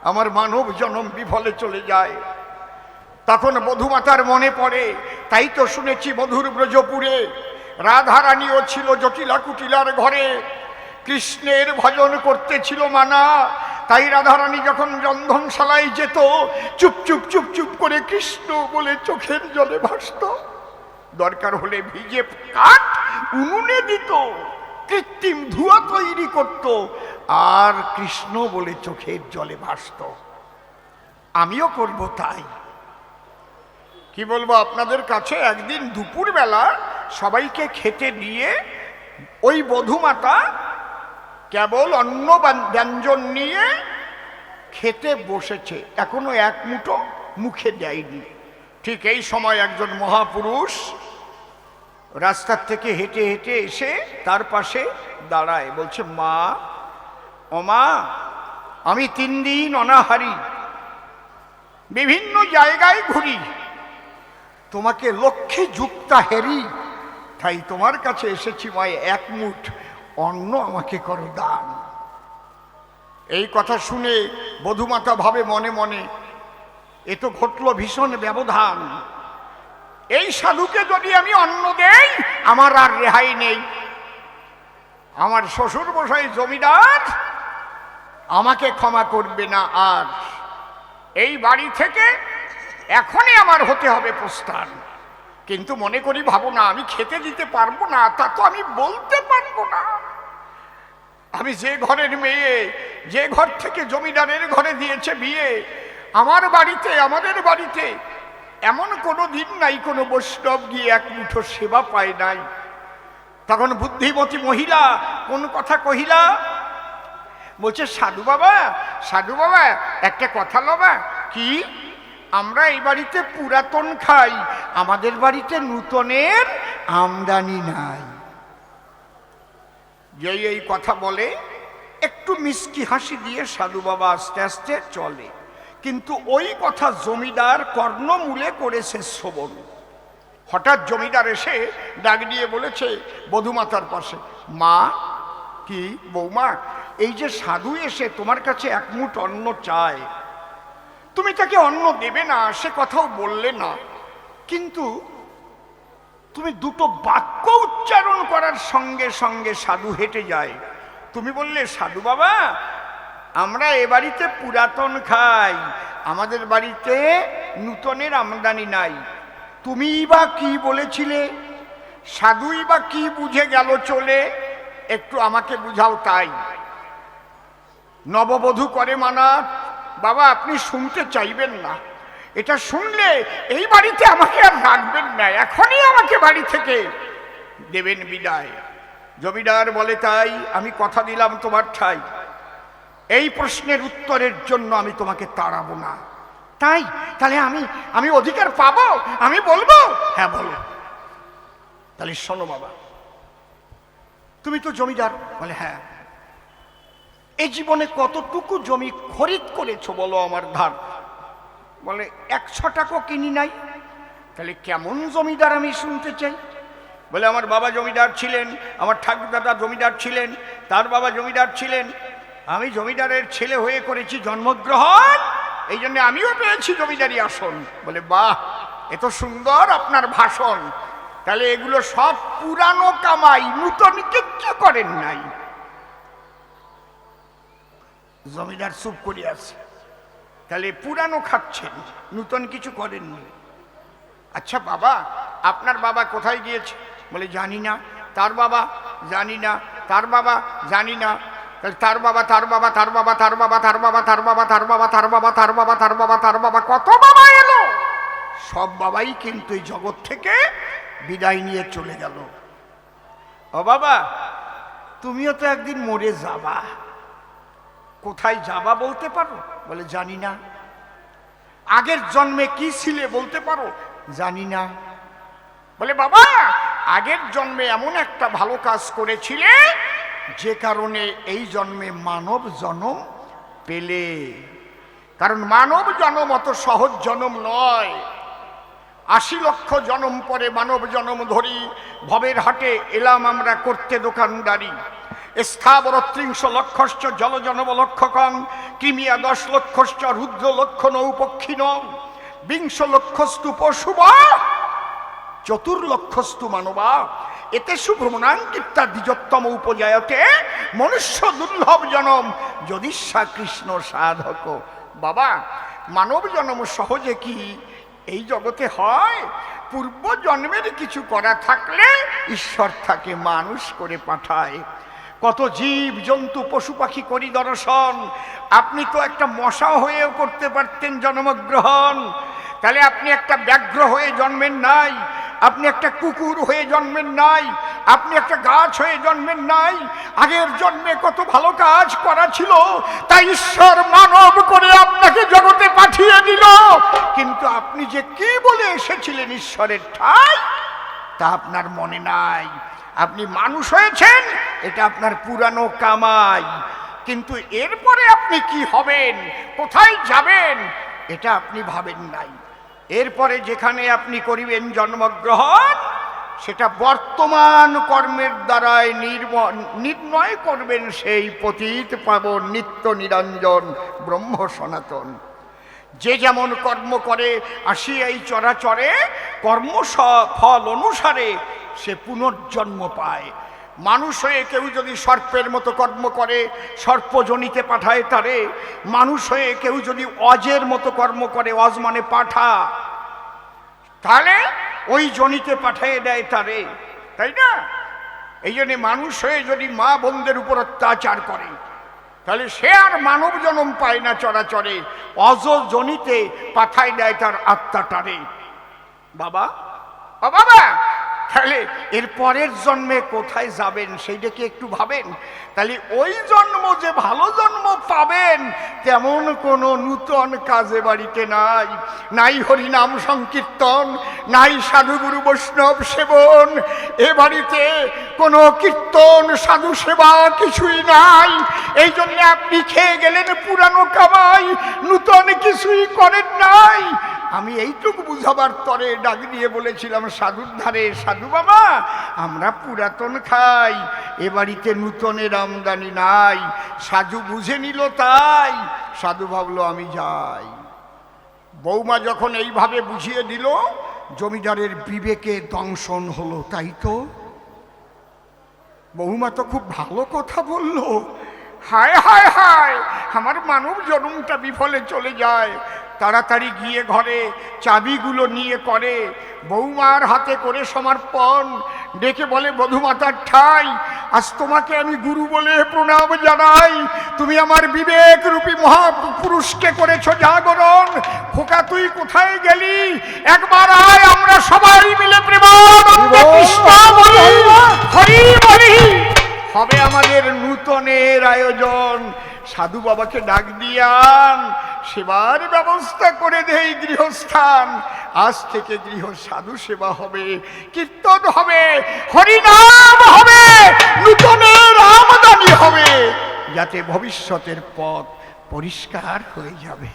আমার মানব জনম বিফলে চলে যায়। তখন বধূমাতার মনে পড়ে, তাই তো শুনেছি মধুর ব্রজপুরে রাধারানীও ছিল জটিলা কুটিলার ঘরে, কৃষ্ণের ভজন করতেছিল মানা। তাই রাধারানী যখন রন্ধনশালায় যেত, চুপ চুপ চুপ চুপ করে কৃষ্ণ বলে চোখের জলে ভাসত। দরকার হলে ভিজে কাঠ উনুনে দিত, কৃত্রিম ধোঁয়া তৈরি করত, আর কৃষ্ণ বলে চোখের জলে ভাসত। আমিও করব তাই। কি বলবো আপনাদের কাছে, একদিন দুপুরবেলা সবাইকে খেতে দিয়ে ওই বধূমাতা কেবল অন্ন ব্যঞ্জন নিয়ে খেতে বসেছে, এখনো এক মুঠো মুখে দেয়নি। ঠিক এই সময় একজন মহাপুরুষ রাস্তার থেকে হেঁটে হেঁটে এসে তার পাশে দাঁড়ায়। বলছে, মা ও মা, আমি 3 দিন অনাহারি, বিভিন্ন জায়গায় ঘুরি, তোমাকে লক্ষ্যে যুক্তা হেরি, তাই তোমার কাছে এসেছি মা, এক মুঠ অন্ন আমাকে করো দান। এই কথা শুনে বধূমাতা ভাবে মনে মনে, এ তো ঘটল ভীষণ ব্যবধান। এই সাধুকে যদি আমি অন্ন দেই, আমার আর রেহাই নেই। আমার শ্বশুর মশাই জমিদার আমাকে ক্ষমা করবে না, আর এই বাড়ি থেকে এখনই আমার হতে হবে প্রস্থান। কিন্তু মনে করি, ভাবো না, আমি খেতে দিতে পারবো না, তা তো আমি বলতে পারবো না। আমি যে ঘরের মেয়ে, যে ঘর থেকে জমিদারের ঘরে দিয়েছে বিয়ে, আমার বাড়িতে, আমাদের বাড়িতে এমন কোনো দিন নাই কোনো বৈষ্ণব গিয়ে এক মুঠো সেবা পায় নাই। তখন বুদ্ধিমতী মহিলা কোন কথা কহিলা, বলছে, সাধু বাবা, সাধু বাবা, একটা কথা লবা। কি? আমরা এই বাড়িতে পুরাতন খাই, আমাদের বাড়িতে নূতনের আমদানি নাই। যেই এই কথা বলে, একটু মিষ্টি হাসি দিয়ে সাধু বাবা আস্তে আস্তে চলে। কিন্তু ওই কথা জমিদার কর্ণমূলে করেছে শ্রবণ। হঠাৎ জমিদার এসে ডাক দিয়ে বলেছে বধূমাতার পাশে, মা, কি বৌমা, এই যে সাধু এসে তোমার কাছে এক মুঠ অন্ন চায়, তুমি তাকে অন্ন দেবে না সে কথাও বললে না, কিন্তু তুমি দুটো বাক্য উচ্চারণ করার সঙ্গে সঙ্গে সাধু হেঁটে যায়। তুমি বললে, সাধু বাবা, আমরা এ বাড়িতে পুরাতন খাই, আমাদের বাড়িতে নূতনের আমদানি নাই। তুমি বা কি বলেছিলে, সাধুই বা কি বুঝে গেল চলে, একটু আমাকে বুঝাও তাই। নববধূ করে মানা, বাবা আপনি শুনতে চাইবেন না, এটা শুনলে এই বাড়িতে আমাকে আর রাখবেন না, এখনই আমাকে বাড়ি থেকে দেবেন বিদায়। জমিদার বলে তাই, আমি কথা দিলাম তোমার ঠাই, এই প্রশ্নের উত্তরের জন্য আমি তোমাকে তাড়াবো না। তাই তাহলে আমি অধিকার পাবো, আমি বলবো? হ্যাঁ বলো। তাহলে শোনো বাবা, তুমি তো জমিদার। বলে হ্যাঁ। এই জীবনে কতটুকু জমি খরিদ করেছো বলো আমার ধার? বলে 100 টাকা কিনি নাই। তাহলে কেমন জমিদার আমি শুনতে চাই। বলে আমার বাবা জমিদার ছিলেন, আমার ঠাকুরদাদা জমিদার ছিলেন, তার বাবা জমিদার ছিলেন, আমি জমিদারের ছেলে হয়ে করেছি জন্মগ্রহণ, এই জন্য আমিও পেয়েছি জমিদারি আসন। বলে বাহ, এত সুন্দর আপনার ভাষণ, তাহলে এগুলো সব পুরানো কামাই, নূতন কিচ্ছু করেন নাই। জমিদার চুপ করে আছে। তাহলে পুরানো খাচ্ছেন, নূতন কিছু করেননি। আচ্ছা বাবা, আপনার বাবা কোথায় গিয়েছে? বলে জানি না। তার বাবা? জানি না। তার বাবা? জানি না। তাহলে তার বাবা, তার বাবা, তার বাবা, তার বাবা, তার বাবা, তার বাবা, তার বাবা, তার বাবা, তার বাবা, তার বাবা, তার বাবা, কত বাবা এলো? সব বাবাই কিন্তু এই জগৎ থেকে বিদায় নিয়ে চলে গেল। ও বাবা, তুমিও তো একদিন মরে যাবা, কোথায় যাবা বলতে পারো? বলে জানি না। আগের জন্মে কি ছিলে বলতে পারো? জানি না। বলে বাবা, আগের জন্মে এমন একটা ভালো কাজ করেছিলে যে কারণে এই জন্মে মানব জন্ম পেলে। কারণ মানব জন্ম অত সহজ জন্ম নয়। 80 লক্ষ জন্ম পরে মানব জন্ম ধরি ভবের হাটে এলাম আমরা করতে দোকানদারি। স্থাবর 30 লক্ষশ্চ জলজনব লক্ষকং ক্রিমিয়া 10 লক্ষশ্চ রুদ্র লক্ষ নৌপক্ষিণ 20 লক্ষস্তু পশুবা 4 লক্ষস্তু মানবা এতে শুভ্রমণাঙ্কিতা দ্বিজোত্তম উপজায়তে মনুষ্য দুর্লভ জনম যদিশা কৃষ্ণ সাধক। বাবা, মানব জন্ম সহজে কি এই জগতে হয়? পূর্ব জন্মের কিছু করা থাকলে ঈশ্বর তাকে মানুষ করে পাঠায়। কত জীব জন্তু পশু পাখি করি দর্শন, আপনি তো একটা মশা হয়েও করতে পারতেন জন্মগ্রহণ। তাহলে আপনি একটা ব্যাঘ্র হয়ে জন্মেন নাই, আপনি একটা কুকুর হয়ে জন্মেন নাই, আপনি একটা গাছ হয়ে জন্মেন নাই। আগের জন্মে কত ভালো কাজ করা ছিল, তাই ঈশ্বর মানব করে আপনাকে জগতে পাঠিয়ে দিল। কিন্তু আপনি যে কি বলে এসেছিলেন ঈশ্বরের ঠাই, তা আপনার মনে নাই। আপনি মানুষ হয়েছেন, এটা আপনার পুরানো কামাই। কিন্তু এরপরে আপনি কি হবেন, কোথায় যাবেন, এটা আপনি ভাবেন নাই। এরপরে যেখানে আপনি করিবেন জন্মগ্রহণ, সেটা বর্তমান কর্মের দ্বারাই নির্ণয় করবেন সেই পতিত পাবন নিত্য নিরঞ্জন ব্রহ্ম সনাতন। যে যেমন কর্ম করে আসি এই চরাচরে, কর্ম ফল অনুসারে সে পুনর্জন্ম পায়। মানুষ হয়ে কেউ যদি সর্পের মতো কর্ম করে সর্পজনিতে পাঠায় তারে, মানুষ হয়ে কেউ যদি অজের মতো কর্ম করে, অজ মানে পাঠা, তাহলে ওই জনিতে পাঠিয়ে দেয় তারে, তাই না? এই জন্য মানুষ হয়ে যদি মা বোনদের উপর অত্যাচার করে, তাহলে সে আর মানব জন্ম পায় না চরাচরে, অজ জনিতে পাঠায় দেয় তার আত্মাটারে। বাবা, ও বাবা, তাহলে এর পরের জন্মে কোথায় যাবেন সেইটা কি একটু ভাবেন? তাহলে ওই জন্ম যে ভালো জন্ম পাবেন তেমন কোনো নূতন কাজে বাড়িতে নাই। নাই হরিনাম সংকীর্তন, নাই সাধুগুরু বৈষ্ণব সেবন, এ বাড়িতে কোনো কীর্তন সাধু সেবা কিছুই নাই। এই জন্য আপনি খেয়ে গেলেন পুরানো কামাই, নূতন কিছুই করেন নাই। আমি এইটুকু বুঝাবার তরে ডাক দিয়ে বলেছিলাম সাধুর ধারে, সাধু বাবা আমরা পুরাতন খাই, এ বাড়িতে নূতনের আমদানি নাই। সাধু বুঝে নিল, তাই সাধু ভাবলো আমি যাই। বৌমা যখন এইভাবে বুঝিয়ে দিল, জমিদারের বিবেকে দংশন হলো। তাই তো, বৌমা তো খুব ভালো কথা বললো। হায় হায় হায়, আমার মানব জন্মটা বিফলে চলে যায়। তাড়াতাড়ি গিয়ে ঘরে চাবিগুলো নিয়ে করে বৌমার হাতে করে সমর্পণ, ডেকে বলে বধূমাতার ঠাই, আজ তোমাকে আমি গুরু বলে প্রণাম জানাই। তুমি আমার বিবেক রূপী মহাপুরুষকে করেছো জাগরণ। খোকা তুই কোথায় গেলি? একবার আয়, আমরা সবাই মিলে প্রেমানন্দে কৃষ্ণ বলি, হরি বলি। হবে আমাদের নূতনের আয়োজন। সাধু বাবাকে ডাক দিয়ান, সেবার ব্যবস্থা করে দেই গৃহস্থান। আজ থেকে গৃহ সাধু সেবা হবে, কীর্তন হবে, হরিনাম হবে, নূতনের আমদানি হবে, যাতে ভবিষ্যতের পথ পরিষ্কার হয়ে যাবে।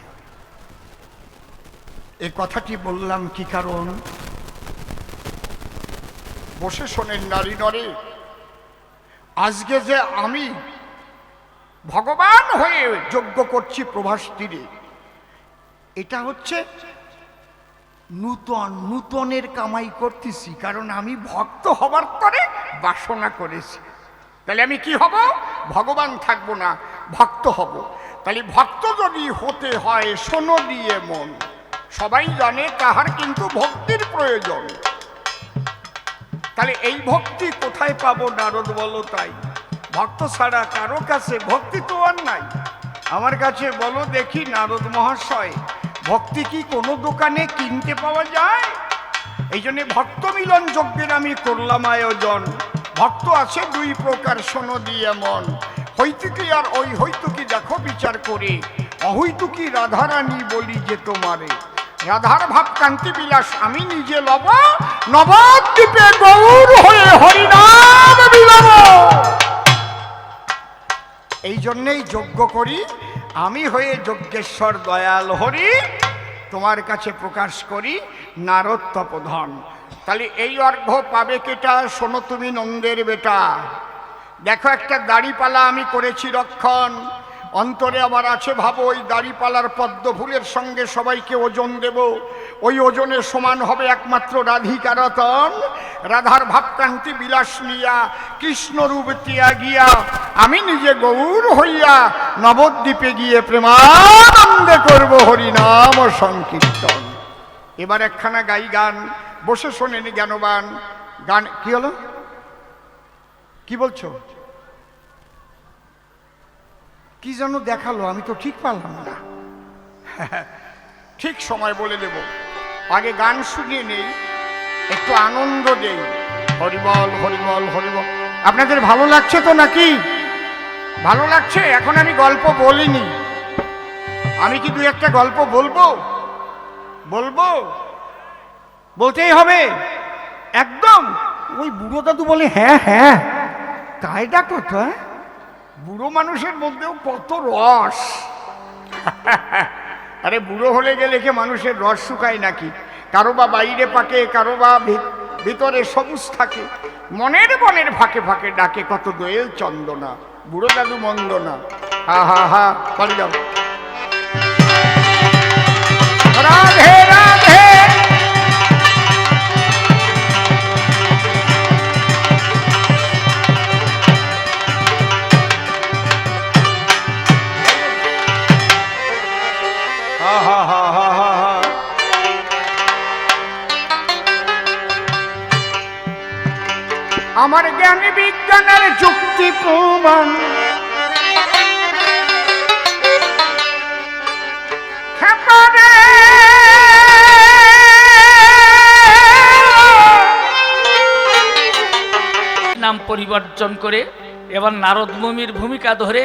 এ কথাটি বললাম কি কারণ? বসে শোনেন নারী নরে, আজকে যে আমি ভগবান হয়ে যজ্ঞ করছি প্রভাস তীরে, এটা হচ্ছে নূতনের কামাই করতেছি, কারণ আমি ভক্ত হবার তরে বাসনা করেছি। তাহলে আমি কি হব? ভগবান থাকবো না, ভক্ত হব। তাহলে ভক্ত যদি হতে হয় শোনো দিয়ে মন, সবাই জানে তাহার কিন্তু ভক্তির প্রয়োজন। তাহলে এই ভক্তি কোথায় পাবো নারদ বলো? তাই ভক্ত ছাড়া কারো কাছে ভক্তি তো আর নাই। আমার কাছে বলো দেখি নারদ মহাশয়, ভক্তি কি কোনো দোকানে কিনতে পাওয়া যায়? এই জন্য ভক্ত মিলন যজ্ঞের আমি করলাম আয়োজন। ভক্ত আছে দুই প্রকার শোনো দিয়ে মন, হইতুকি আর ওই হইতুকি দেখো বিচার করে, অহৈতুকি রাধারানী বলি যে তোমারে। রাধার ভাব কান্তি বিলাস আমি নিজে লব, নবদ্বীপে গৌর হয়ে হরিনাম বিলাব। এই জন্যেই যজ্ঞ করি, আমি হয়ে যজ্ঞেশ্বর দয়াল হরি তোমার কাছে প্রকাশ করি নারদ তপোধন। তাহলে এই অর্ঘ্য পাবে কেটা? শোনো তুমি নন্দের বেটা। দেখো একটা দাড়িপালা আমি করেছি রক্ষণ, অন্তরে আমার আছে ভাবো ওই দাড়িপালার পদ্ম ফুলের সঙ্গে সবাইকে ওজন দেব। ওই ওজনের সমান হবে একমাত্র রাধিকারতন। রাধার ভাবকান্তি বিলাস নিয়া কৃষ্ণরূপ ত্যাগিয়া আমি নিজে গৌর হইয়া নবদ্বীপে গিয়ে প্রেমানন্দে করব হরিনাম সংকীর্তন। এবার একখানা গাই গান, বসে শোনেনি জ্ঞানবান। গান কি হলো? কি বলছো? কি যেন দেখালো, আমি তো ঠিক পারলাম না। ঠিক সময় বলে দেব, আগে গান শুনিয়ে নেই, একটু আনন্দ দেই। হরিবল হরিবল হরিবল। আপনাদের ভালো লাগছে তো নাকি? ভালো লাগছে? এখন আমি গল্প বলিনি, আমি কি দুই একটা গল্প বলবো? বলবো, বলতেই হবে একদম। ওই বুড়ো দাদু বলে হ্যাঁ হ্যাঁ, তাই ডাকো তো। বুড়ো মানুষের মধ্যেও কত রস। আরে বুড়ো হলে গেলে কি মানুষের রস শুকায় নাকি? কারো বা বাইরে পাকে, কারো বা ভিতরে সবুজ থাকে। মনের মনের ফাঁকে ফাঁকে ডাকে কত দোয়েল চন্দনা। বুড়ো দাদু মন্দ না। হা হা হা, বাড়ি যাও। রাধে রাধে। আমার জ্ঞানী বিজ্ঞানের যুক্তি প্রমাণ নাম পরিবর্তন করে এবার নারদ মুনির ভূমিকা ধরে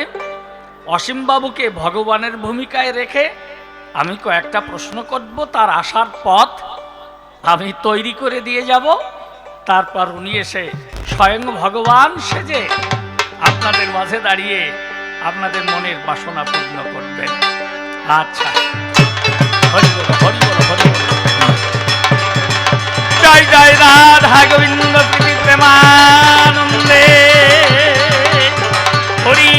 অসীমবাবুকে ভগবানের ভূমিকায় রেখে আমি কয়েকটা প্রশ্ন করব, তার আসার পথ আমি তৈরি করে দিয়ে যাব। তারপর উনি এসে স্বয়ং ভগবান সেজে আপনাদের মাঝে দাঁড়িয়ে আপনাদের মনের বাসনা পূর্ণ করবেন। আচ্ছা, হরি বল হরি বল হরি বল। জয় জয় রাধা গোবিন্দ প্রেমানন্দে হরি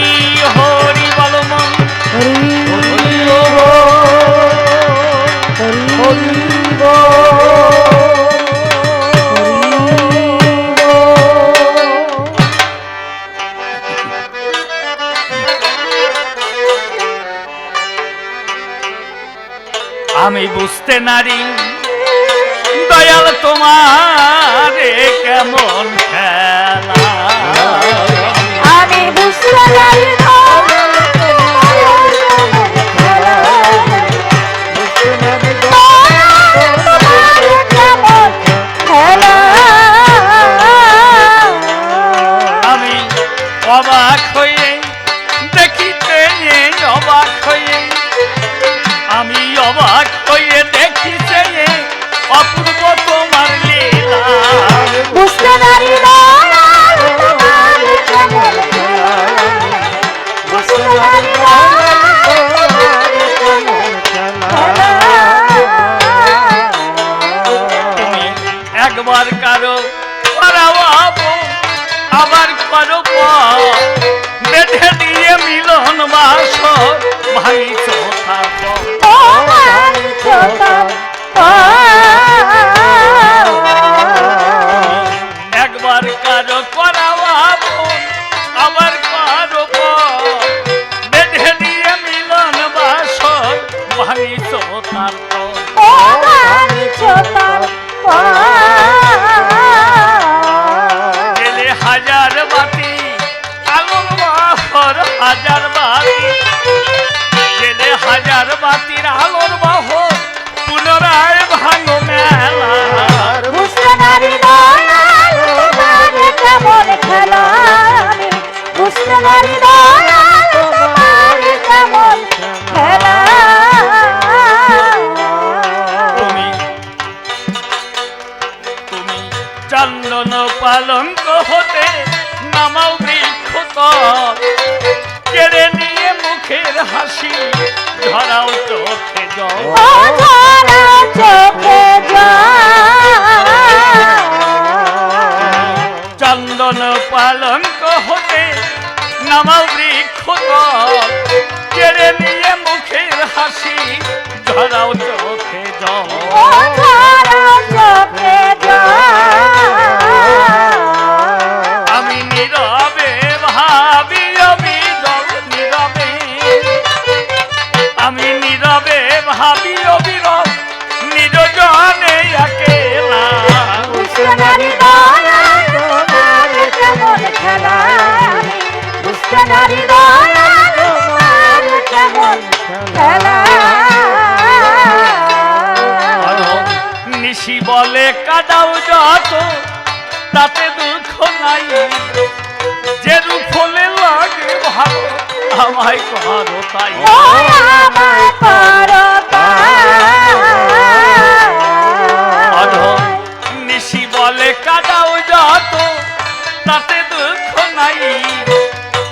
হরি বল মন হরি হরি হরি বুঝতে নারী দয়াল তোমার কেমন খেলা আমি বুঝতে পারি না আমি অবাক হয়ে দেখিতে অবাক হয়ে আমি অবাক হয়ে দেখিতে অপূর্ব তোমার লীলা বুঝতে পারি না বুঝতে পারি না তুমি একবার কারো করাবো আবার করো বেঁধে দিয়ে মিলন বাস ভাই একবার কারো করাবো আবার করো বেঁধে দিয়ে মিলন বাস ভাই তার গেলে হাজার বাতি আলোর বাহর হাজার বাতি গেলে হাজার বাতির আলোর বাহর পুনরায় ভাঙো মেলা বুঝতে পারি না কেমন খেলা বুঝতে পারি না কেমন খেলা তুমি তুমি চন্দন পালঙ্ক হতে নামাও বৃক্ষ কেড়ে নিয়ে মুখের হাসি ধরাও চোখে জল চোখে চন্দন পালঙ্ক হতে নামাও বৃক্ষ কেড়ে নিয়ে মুখের হাসি ধরাও চোখে জল চোখে আমি নীরবে ভাবি অবিরল নীরবে আমি নীরবে ভাবি অবিরল নিরজনে একেলা বুঝতে পারি না কেমন খেলা বুঝতে পারি না কেমন খেলা নিশি বলে কাদাও যত তাতে দুঃখ নাই যে রূপ হলে লাগে ভালো আমায় করো তাই আমায় করো নিশি বলে কাদাও যত তাতে দুঃখ নাই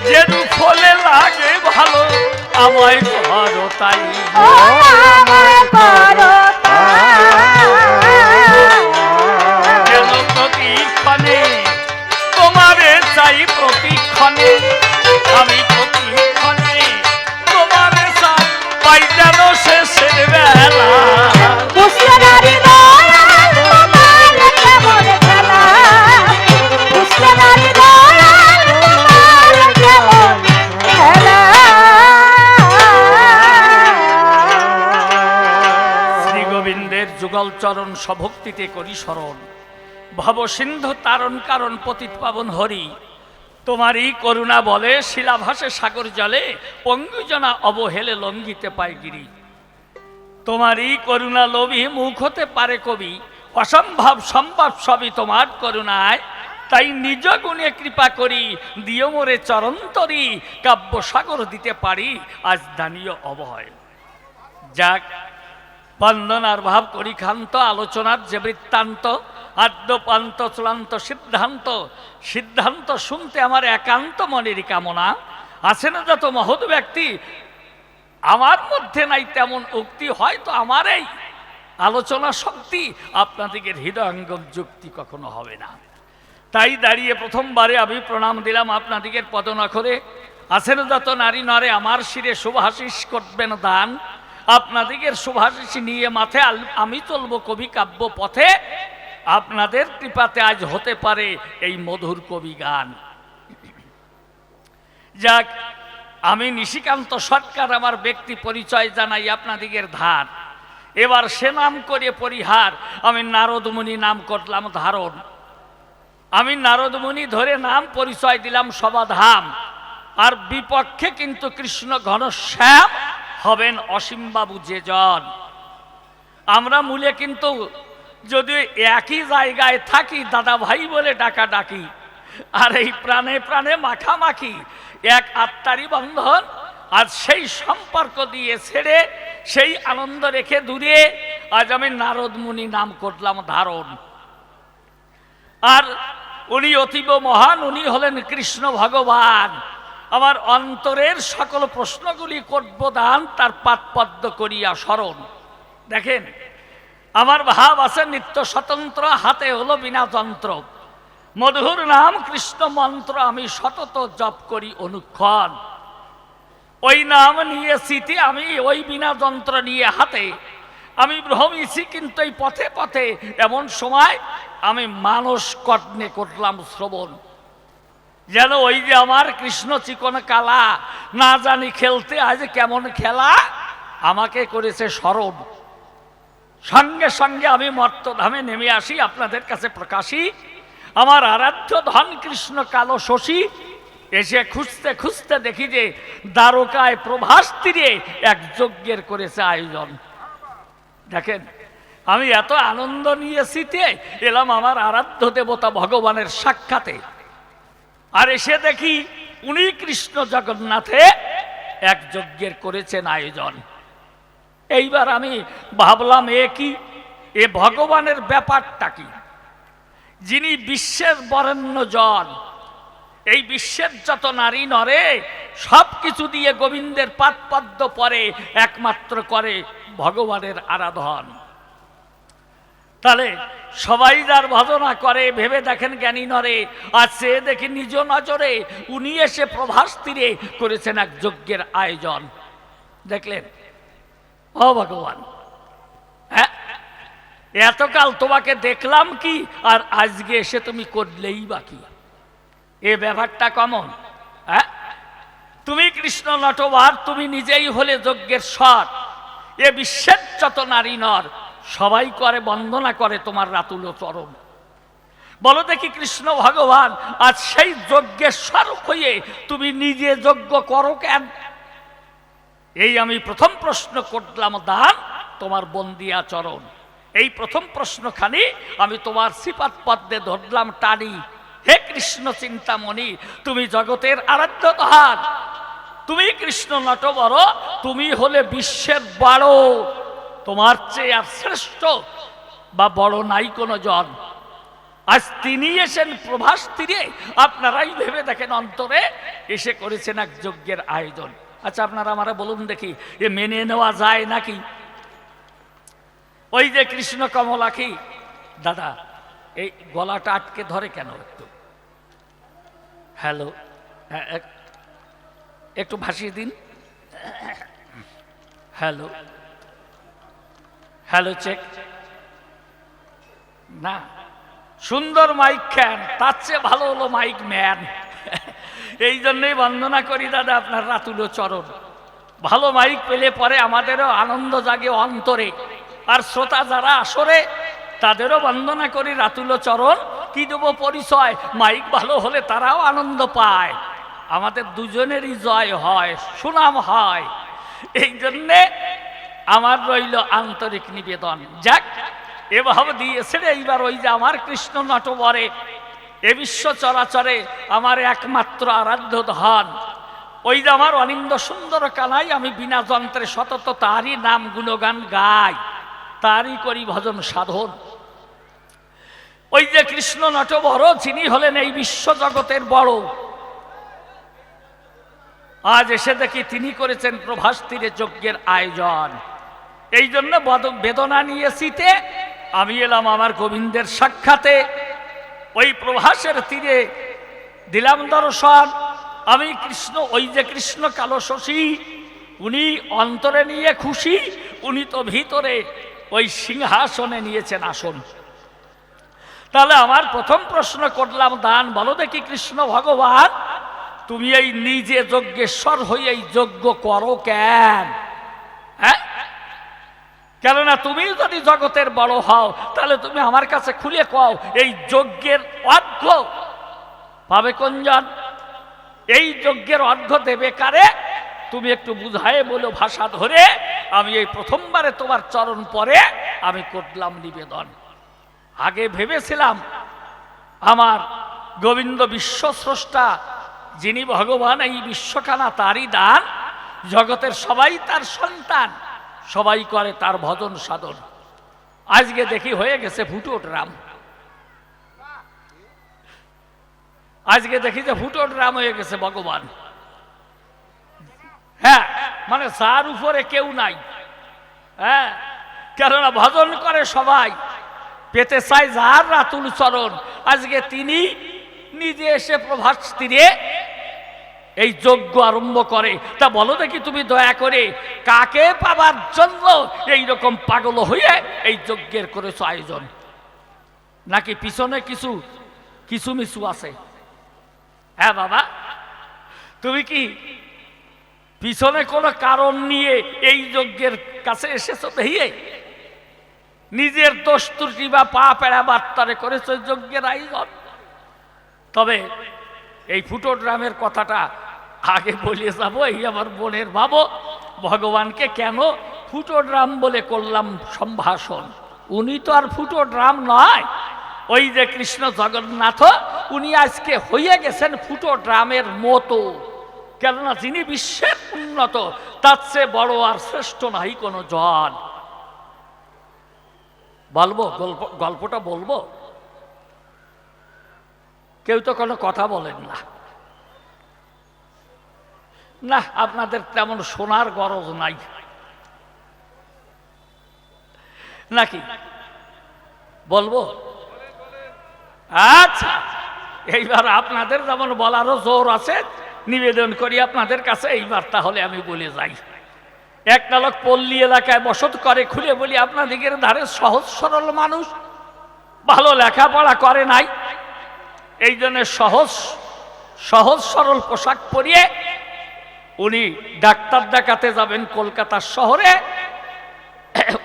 যে রূপ হলে লাগে ভালো আমায় করো তাই আমায় করো যেন প্রতিক্ষণে তোমারে চাই প্রতিক্ষণে আমি প্রতিক্ষণে তোমারে চাই পাই যেন শেষের বেলা বুঝতে পারি না তোমার কেমন খেলা বুঝতে পারি না তোমার কেমন খেলা শ্রী গোবিন্দের যুগল চরণ সভক্তিতে করি স্মরণ ভব সিন্ধু তারণ কারণ পতিত পাবন হরি তোমারই করুণা বলে শিলাভাসে সাগর জলে পঙ্গুজনা অবহেলে লঙ্ঘিতে পায় গিরি তোমারই করুণা লোভী মুখ হতে পারে কবি অসম্ভব সম্ভব সবই তোমার করুণায় তাই নিজ গুণে কৃপা করি দিও মোরে চরন্তরি কাব্য সাগর দিতে পারি আজ দানীয় অভয় যাক বন্দনার ভাব করি ক্ষান্ত আলোচনার যে বৃত্তান্ত আদ্যপান্ত চূড়ান্ত সিদ্ধান্ত সিদ্ধান্ত শুনতে আমার একান্ত মনেরই কামনা আছে না যত মহৎ ব্যক্তি আমার মধ্যে নাই তেমন উক্তি হয়তো আমার এই আলোচনা শক্তি আপনাদের হৃদয়ঙ্গম যুক্তি কখনো হবে না তাই দাঁড়িয়ে প্রথমবারে আমি প্রণাম দিলাম আপনাদের পদনখরে আছেন যত নারী নরে আমার শিরে শুভাশিস করবেন দান আপনাদের শুভাশিস নিয়ে মাথে আমি চলবো কবি কাব্য পথে আপনাদের কৃপাতে আজ হতে পারে এই মধুর কবি গান যাক আমি নিশিকান্ত সরকার আমার ব্যক্তি পরিচয় জানাই আপনাদের ধার এবার সে নাম করে পরিহার, আমি নারদমুনি নাম করলাম ধারণ। আমি নারদমুনি ধরে নাম পরিচয় দিলাম সবাধাম। আর বিপক্ষে কিন্তু কৃষ্ণ ঘনশ্যাম হবেন অসীমবাবু যে জন। আমরা মূলে কিন্তু যদি একই জায়গায় থাকি দাদা ভাই বলে ডাকা ডাকি, আর এই প্রাণে প্রাণে মাখামাখি এক আত্মারই বন্ধন। আজ সেই সম্পর্ক দিয়ে ছেড়ে সেই আনন্দ রেখে দূরে আজ আমি নারদ মুনি নাম করলাম ধারণ। আর উনি অতীব মহান, উনি হলেন কৃষ্ণ ভগবান। আমার অন্তরের সকল প্রশ্নগুলি করব দান, তার পাদপদ্ম করিয়া স্মরণ। দেখেন আমার ভাব আছে নিত্য স্বতন্ত্র, হাতে হলো বিনা যন্ত্র। মধুর নাম কৃষ্ণ মন্ত্র আমি সতত জপ করি অনুক্ষণ। ওই নাম নিয়ে স্মৃতি আমি ওই বিনা যন্ত্র নিয়ে হাতে আমি ভ্রমিছি, কিন্তু এই পথে পথে এমন সময় আমি মানস কর্ণে করলাম শ্রবণ। যেন ওই যে আমার কৃষ্ণ চিকন কালা, না জানি খেলতে আজ কেমন খেলা, আমাকে করেছে স্মরণ। সঙ্গে সঙ্গে আমি মর্তধামে নেমে আসি, আপনাদের কাছে প্রকাশী আমার আরাধ্য ধন কৃষ্ণ কালো শশী। এসে খুঁজতে খুঁজতে দেখি যে দ্বারকায় প্রভাস তীরে এক যজ্ঞের করেছে আয়োজন। দেখেন আমি এত আনন্দ নিয়েছি, এলাম আমার আরাধ্য দেবতা ভগবানের সাক্ষাতে। আর এসে দেখি উনি কৃষ্ণ জগন্নাথে এক যজ্ঞের করেছেন আয়োজন। এইবার আমি ভাবলাম এ কি, এ ভগবানের ব্যাপারটা কি? যিনি বিশ্বের বরেণ্য জন, এই বিশ্বের যত নারী নরে সব কিছু দিয়ে গোবিন্দের পাদপদ্ম পরে একমাত্র করে ভগবানের আরাধন। তাহলে সবাই যার ভজনা করে ভেবে দেখেন জ্ঞানী নরে, আর সে দেখি নিজ নজরে উনি এসে প্রভাস তীরে করেছেন এক যজ্ঞের আয়োজন। দেখলেন ও ভগবান, হ্যাঁ এতকাল তোমাকে দেখলাম কি, আর আজকে এসে তুমি করলেই বাকি। এ ব্যাপারটা কমন। হ্যাঁ তুমি কৃষ্ণ নটবার, তুমি নিজেই হলে যজ্ঞের স্বর। এ বিশ্বের যত নারী নর সবাই করে বন্দনা করে তোমার রাতুল চরণ। বলো দেখি কৃষ্ণ ভগবান, আজ সেই যজ্ঞের স্বরূপ হয়ে তুমি নিজে যজ্ঞ করো কেন? এই আমি প্রথম প্রশ্ন করলাম দান তোমার বন্দিয়া চরণ। এই প্রথম প্রশ্নখানি আমি তোমার শ্রীপাদ পদ্মে ধরলাম টানি। হে কৃষ্ণ চিন্তামণি, তুমি জগতের আরাধ্য ধার, তুমি কৃষ্ণ নটবর, তুমি হলে বিশ্বের বড়। তোমার চেয়ে আর শ্রেষ্ঠ বা বড় নাই কোনো জন। আজ তিনি এসেন প্রভাস তীরে, আপনারাই ভেবে দেখেন অন্তরে এসে করেছেন এক যজ্ঞের আয়োজন। আচ্ছা আপনারা আমারা বলুন দেখি, এ মেনে নেওয়া যায় নাকি? ওই যে কৃষ্ণ কমলাখি, দাদা এই গলাটা আটকে ধরে কেন? একটু হ্যালো, হ্যাঁ একটু ভাসিয়ে দিন। হ্যালো হ্যালো চেক না, সুন্দর মাইক খ্যান, তার চেয়ে ভালো হলো মাইক ম্যান। এই জন্যই বন্দনা করি দাদা আপনার রাতুল চরণ। ভালো মাইক পেলে পরে আমাদেরও আনন্দ জাগে অন্তরে, আর শ্রোতা যারা আসরে তাদেরও বন্দনা করি রাতুল চরণ। কি দেব পরিচয়? মাইক ভালো হলে তারাও আনন্দ পায়, আমাদের দুজনেরই জয় হয়, সুনাম হয়। এই জন্যে আমার রইল আন্তরিক নিবেদন। যাক এভাবে দিয়েছে এইবার ওই যে আমার কৃষ্ণ নটবরে, এ বিশ্ব চরাচরে আমার একমাত্র আরাধ্য ধন। ওই যে আমার অনিন্দ সুন্দর কানাই, আমি বিনা যন্ত্রে সতত তারই নাম গুণগান গাই, তারই করি ভজন সাধন। ওই যে কৃষ্ণ নটবর, যিনি হলেন এই বিশ্ব জগতের বড়, আজ এসে দেখি তিনি করেছেন প্রভাস তীরে যজ্ঞের আয়োজন। এই জন্য বেদনা নিয়ে শীতে আমি এলাম আমার গোবিন্দের সাক্ষাতে। ওই প্রভাসের তীরে দিলাম দর্শন। আমি কৃষ্ণ, ওই যে কৃষ্ণ কালো শশী, উনি অন্তরে নিয়ে খুশি, উনি তো ভিতরে ওই সিংহাসনে নিয়েছেন আসন। তাহলে আমার প্রথম প্রশ্ন করলাম দান, বলো দেখি কৃষ্ণ ভগবান, তুমি এই নিজে যজ্ঞেশ্বর হয়ে এই যজ্ঞ করো কেন? হ্যাঁ কেননা তুমি যদি জগতের বড় হও তাহলে তুমি আমার কাছে খুলে কও, এই যজ্ঞের অর্ঘ্য পাবে কোনজন? এই যজ্ঞের অর্ঘ্য দেবে কারে? তুমি একটু বুঝায় বলো ভাষা ধরে। আমি এই প্রথমবারে তোমার চরণ পরে আমি করলাম নিবেদন। আগে ভেবেছিলাম আমার গোবিন্দ বিশ্বস্রষ্টা, যিনি ভগবান, এই বিশ্বখানা তারই দান, জগতের সবাই তার সন্তান, সবাই করে তার ভজন সাধন। আজকে দেখি হয়ে গেছে ফুটোট রাম। আজকে দেখি যে ফুটোট রাম হয়ে গেছে ভগবান। হ্যাঁ, মানে যার উপরে কেউ নাই। হ্যাঁ, কেননা ভজন করে সবাই, পেতে চায় যার রাতুল চরণ। আজকে তিনি নিজে এসে প্রভাত তীরে এই যজ্ঞ আরম্ভ করে। তা বলো দেখি তুমি দয়া করে, কাকে পাবার জন্য এইরকম পাগল হয়ে এই যজ্ঞের করেছো আয়োজন? নাকি পিছনে কিছু মিছু আছে? হ্যাঁ বাবা, তুমি কি পিছনে কোনো কারণ নিয়ে এই যজ্ঞের কাছে এসেছো দেখিয়ে? নিজের দোষ ত্রুটি বা পা পেড়া বার্তারে করেছো যজ্ঞের আয়োজন? তবে এই ফুটোট রামের কথাটা আগে বলিয়ে যাবো। এই আমার বোনের ভাবো, ভগবানকে কেন ফুটোট রাম বলে করলাম সম্ভাষণ। উনি তো আর ফুটোট রাম নয়, ওই যে কৃষ্ণ জগন্নাথ, উনি আজকে হয়ে গেছেন ফুটোট রামের মতো। কেননা যিনি বিশ্বের উন্নত, তার চেয়ে বড় আর শ্রেষ্ঠ নাই কোনো জন। বলবো গল্পটা বলবো? কেউ তো কোনো কথা বলেন না। না, আপনাদের তেমন শোনার গরজ নাই নাকি? বলবো? আচ্ছা, এইবার আপনাদের যেমন বলারও জোর আছে, নিবেদন করি আপনাদের কাছে এইবার তাহলে আমি বলে যাই। একটা লোক পল্লী এলাকায় বসত করে, খুলে বলি আপনাদের ধারে সহজ সরল মানুষ, ভালো লেখাপড়া করে নাই, এই জন্য সহজ সরল পোশাক পরিয়ে উনি ডাক্তার দেখাতে যাবেন কলকাতার শহরে।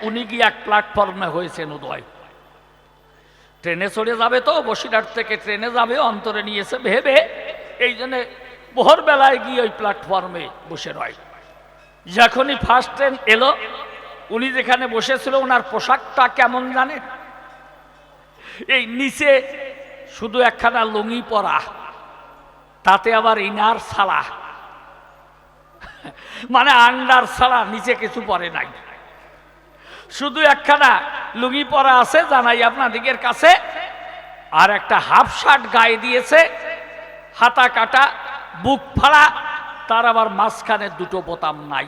উনি গিয়ে এক প্ল্যাটফর্মে হয়েছেন উদয়। ট্রেনে চড়ে যাবে, তো বসিরহাট থেকে ট্রেনে যাবে, অন্তরে নিয়েছে ভেবে, এই জন্যে ভোরবেলায় গিয়ে ওই প্ল্যাটফর্মে বসে রয়। যখনই ফার্স্ট ট্রেন এলো, উনি যেখানে বসেছিল ওনার পোশাকটা কেমন জানেন? এই নিচে শুধু একখানা লুঙ্গি পরা, তাতে আবার ইনার ছাড়া, মানে আন্ডার ছাড়া নিচে কিছু পরে নাই, শুধু একখানা লুঙ্গি পরা আছে জানাই আপনাদের কাছে। আর একটা হাফ শার্ট গায়ে দিয়েছে, হাতা কাটা, বুক ফাড়া, তার আবার মাঝখানে দুটো বোতাম নাই।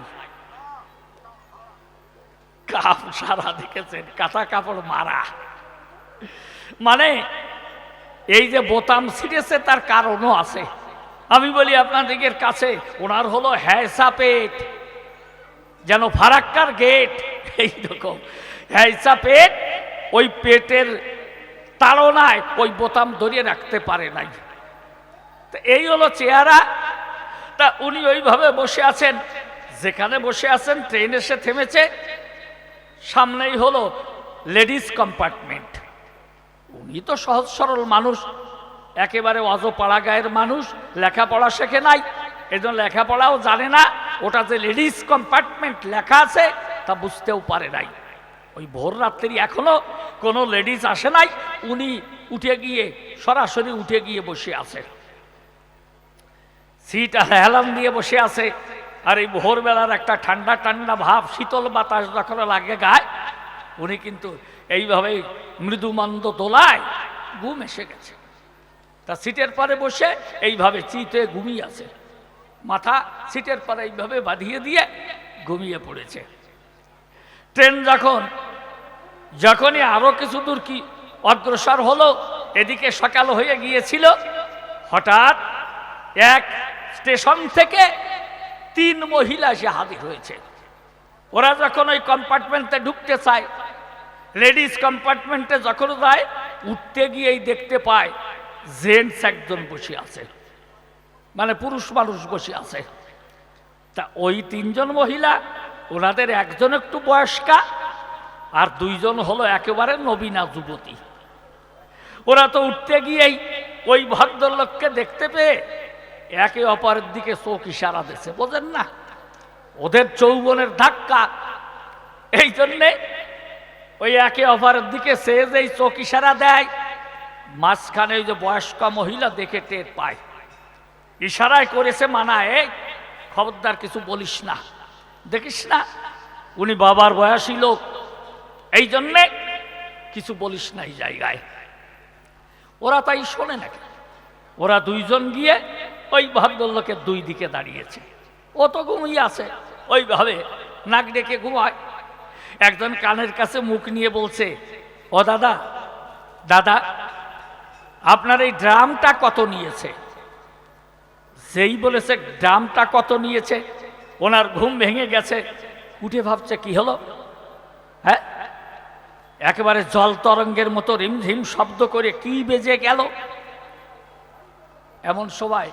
কাপ সারা দেখেছেন, কাঁথা কাপড় মারা। মানে এই যে বোতাম ছিঁড়েছে তার কারণও আছে। আমি বলি আপনাদের কাছে, ওনার হলো হ্যাঁসা পেট, যেন ফারাক্কার গেট, এইরকম হ্যাঁসা পেট। ওই পেটের তাড়নায় ওই বোতাম ধরিয়ে রাখতে পারে নাই। এই হলো চেহারা। তা উনি ওইভাবে বসে আছেন, যেখানে বসে আছেন ট্রেন এসে থেমেছে, সামনেই হলো লেডিস কম্পার্টমেন্ট। উনি তো সহজ সরল মানুষ, একেবারে অজপাড়া গায়ের মানুষ, লেখাপড়া শেখে নাই, এজন্য লেখাপড়াও জানে না। ওটা যে লেডিস কম্পার্টমেন্ট লেখা আছে তা বুঝতেও পারে নাই। ওই ভোর রাত্রি এখনো কোনো লেডিস আসে নাই, উনি সরাসরি উঠে গিয়ে বসে আছে। সিট আর হেলান দিয়ে বসে আছে। আর এই ভোরবেলার একটা ঠান্ডা ঠান্ডা ভাব, শীতল বাতাস যখন লাগে গায়ে, উনি কিন্তু এইভাবে মৃদুমন্দ দোলায় ঘুম এসে গেছে। তা সিটের পরে বসে এইভাবে চিতে ঘুমিয়ে আছে, মাথা সিটের পরে এইভাবে বাঁধিয়ে দিয়ে ঘুমিয়ে পড়েছে। ট্রেন যখনই আরো কিছু দূর কি অগ্রসর হলো, এদিকে সকাল হয়ে গিয়েছিল, হঠাৎ এক স্টেশন থেকে 3 মহিলা এসে হাজির হয়েছে। ওরা যখন ওই কম্পার্টমেন্টে ঢুকতে চায়, লেডিস কম্পার্টমেন্টে যখন যায়, উঠতে গিয়েই দেখতে পায় জেন্টস একজন বসে আছে, মানে পুরুষ মানুষ বসে আছে। তা ওই 3 জন মহিলা, ওনাদের একজন একটু বয়স্কা, আর দুইজন হলো একেবারে নবীনা যুবতী। ওরা তো উঠতে গিয়েই ওই ভদ্রলোককে দেখতে পেয়ে একে অপরের দিকে চোখ ইশারা দিচ্ছে, বোঝেন না, ওদের যৌবনের ধাক্কা। এই জন্যে ওই একে অপরের দিকে সে যেই চোখ ইশারা দেয়, মাঝখানে ওই যে বয়স্ক মহিলা দেখে টের পায়, ইশারায় করেছে মানা, এই খবরদার কিছু বলিস না, দেখিস না উনি বাবার বয়সী লোক, এই জন্যে কিছু বলিস না এই জায়গায়। ওরা তাই শোনে নাকি, ওরা দুইজন গিয়ে ওই ভদ্রলোকের দুই দিকে দাঁড়িয়েছে। ও তো ঘুমিয়ে আছে, ওইভাবে নাক ডেকে ঘুমায়। একজন কানের কাছে মুখ নিয়ে বলছে, ও দাদা, দাদা আপনার এই ড্রামটা কত নিয়েছে? যেই বলেছে ড্রামটা কত নিয়েছে, ওনার ঘুম ভেঙে গেছে, উঠে ভাবছে কি হলো, হ্যাঁ একেবারে জল তরঙ্গের মতো রিমঝিম শব্দ করে কি বেজে গেল। এমন সময়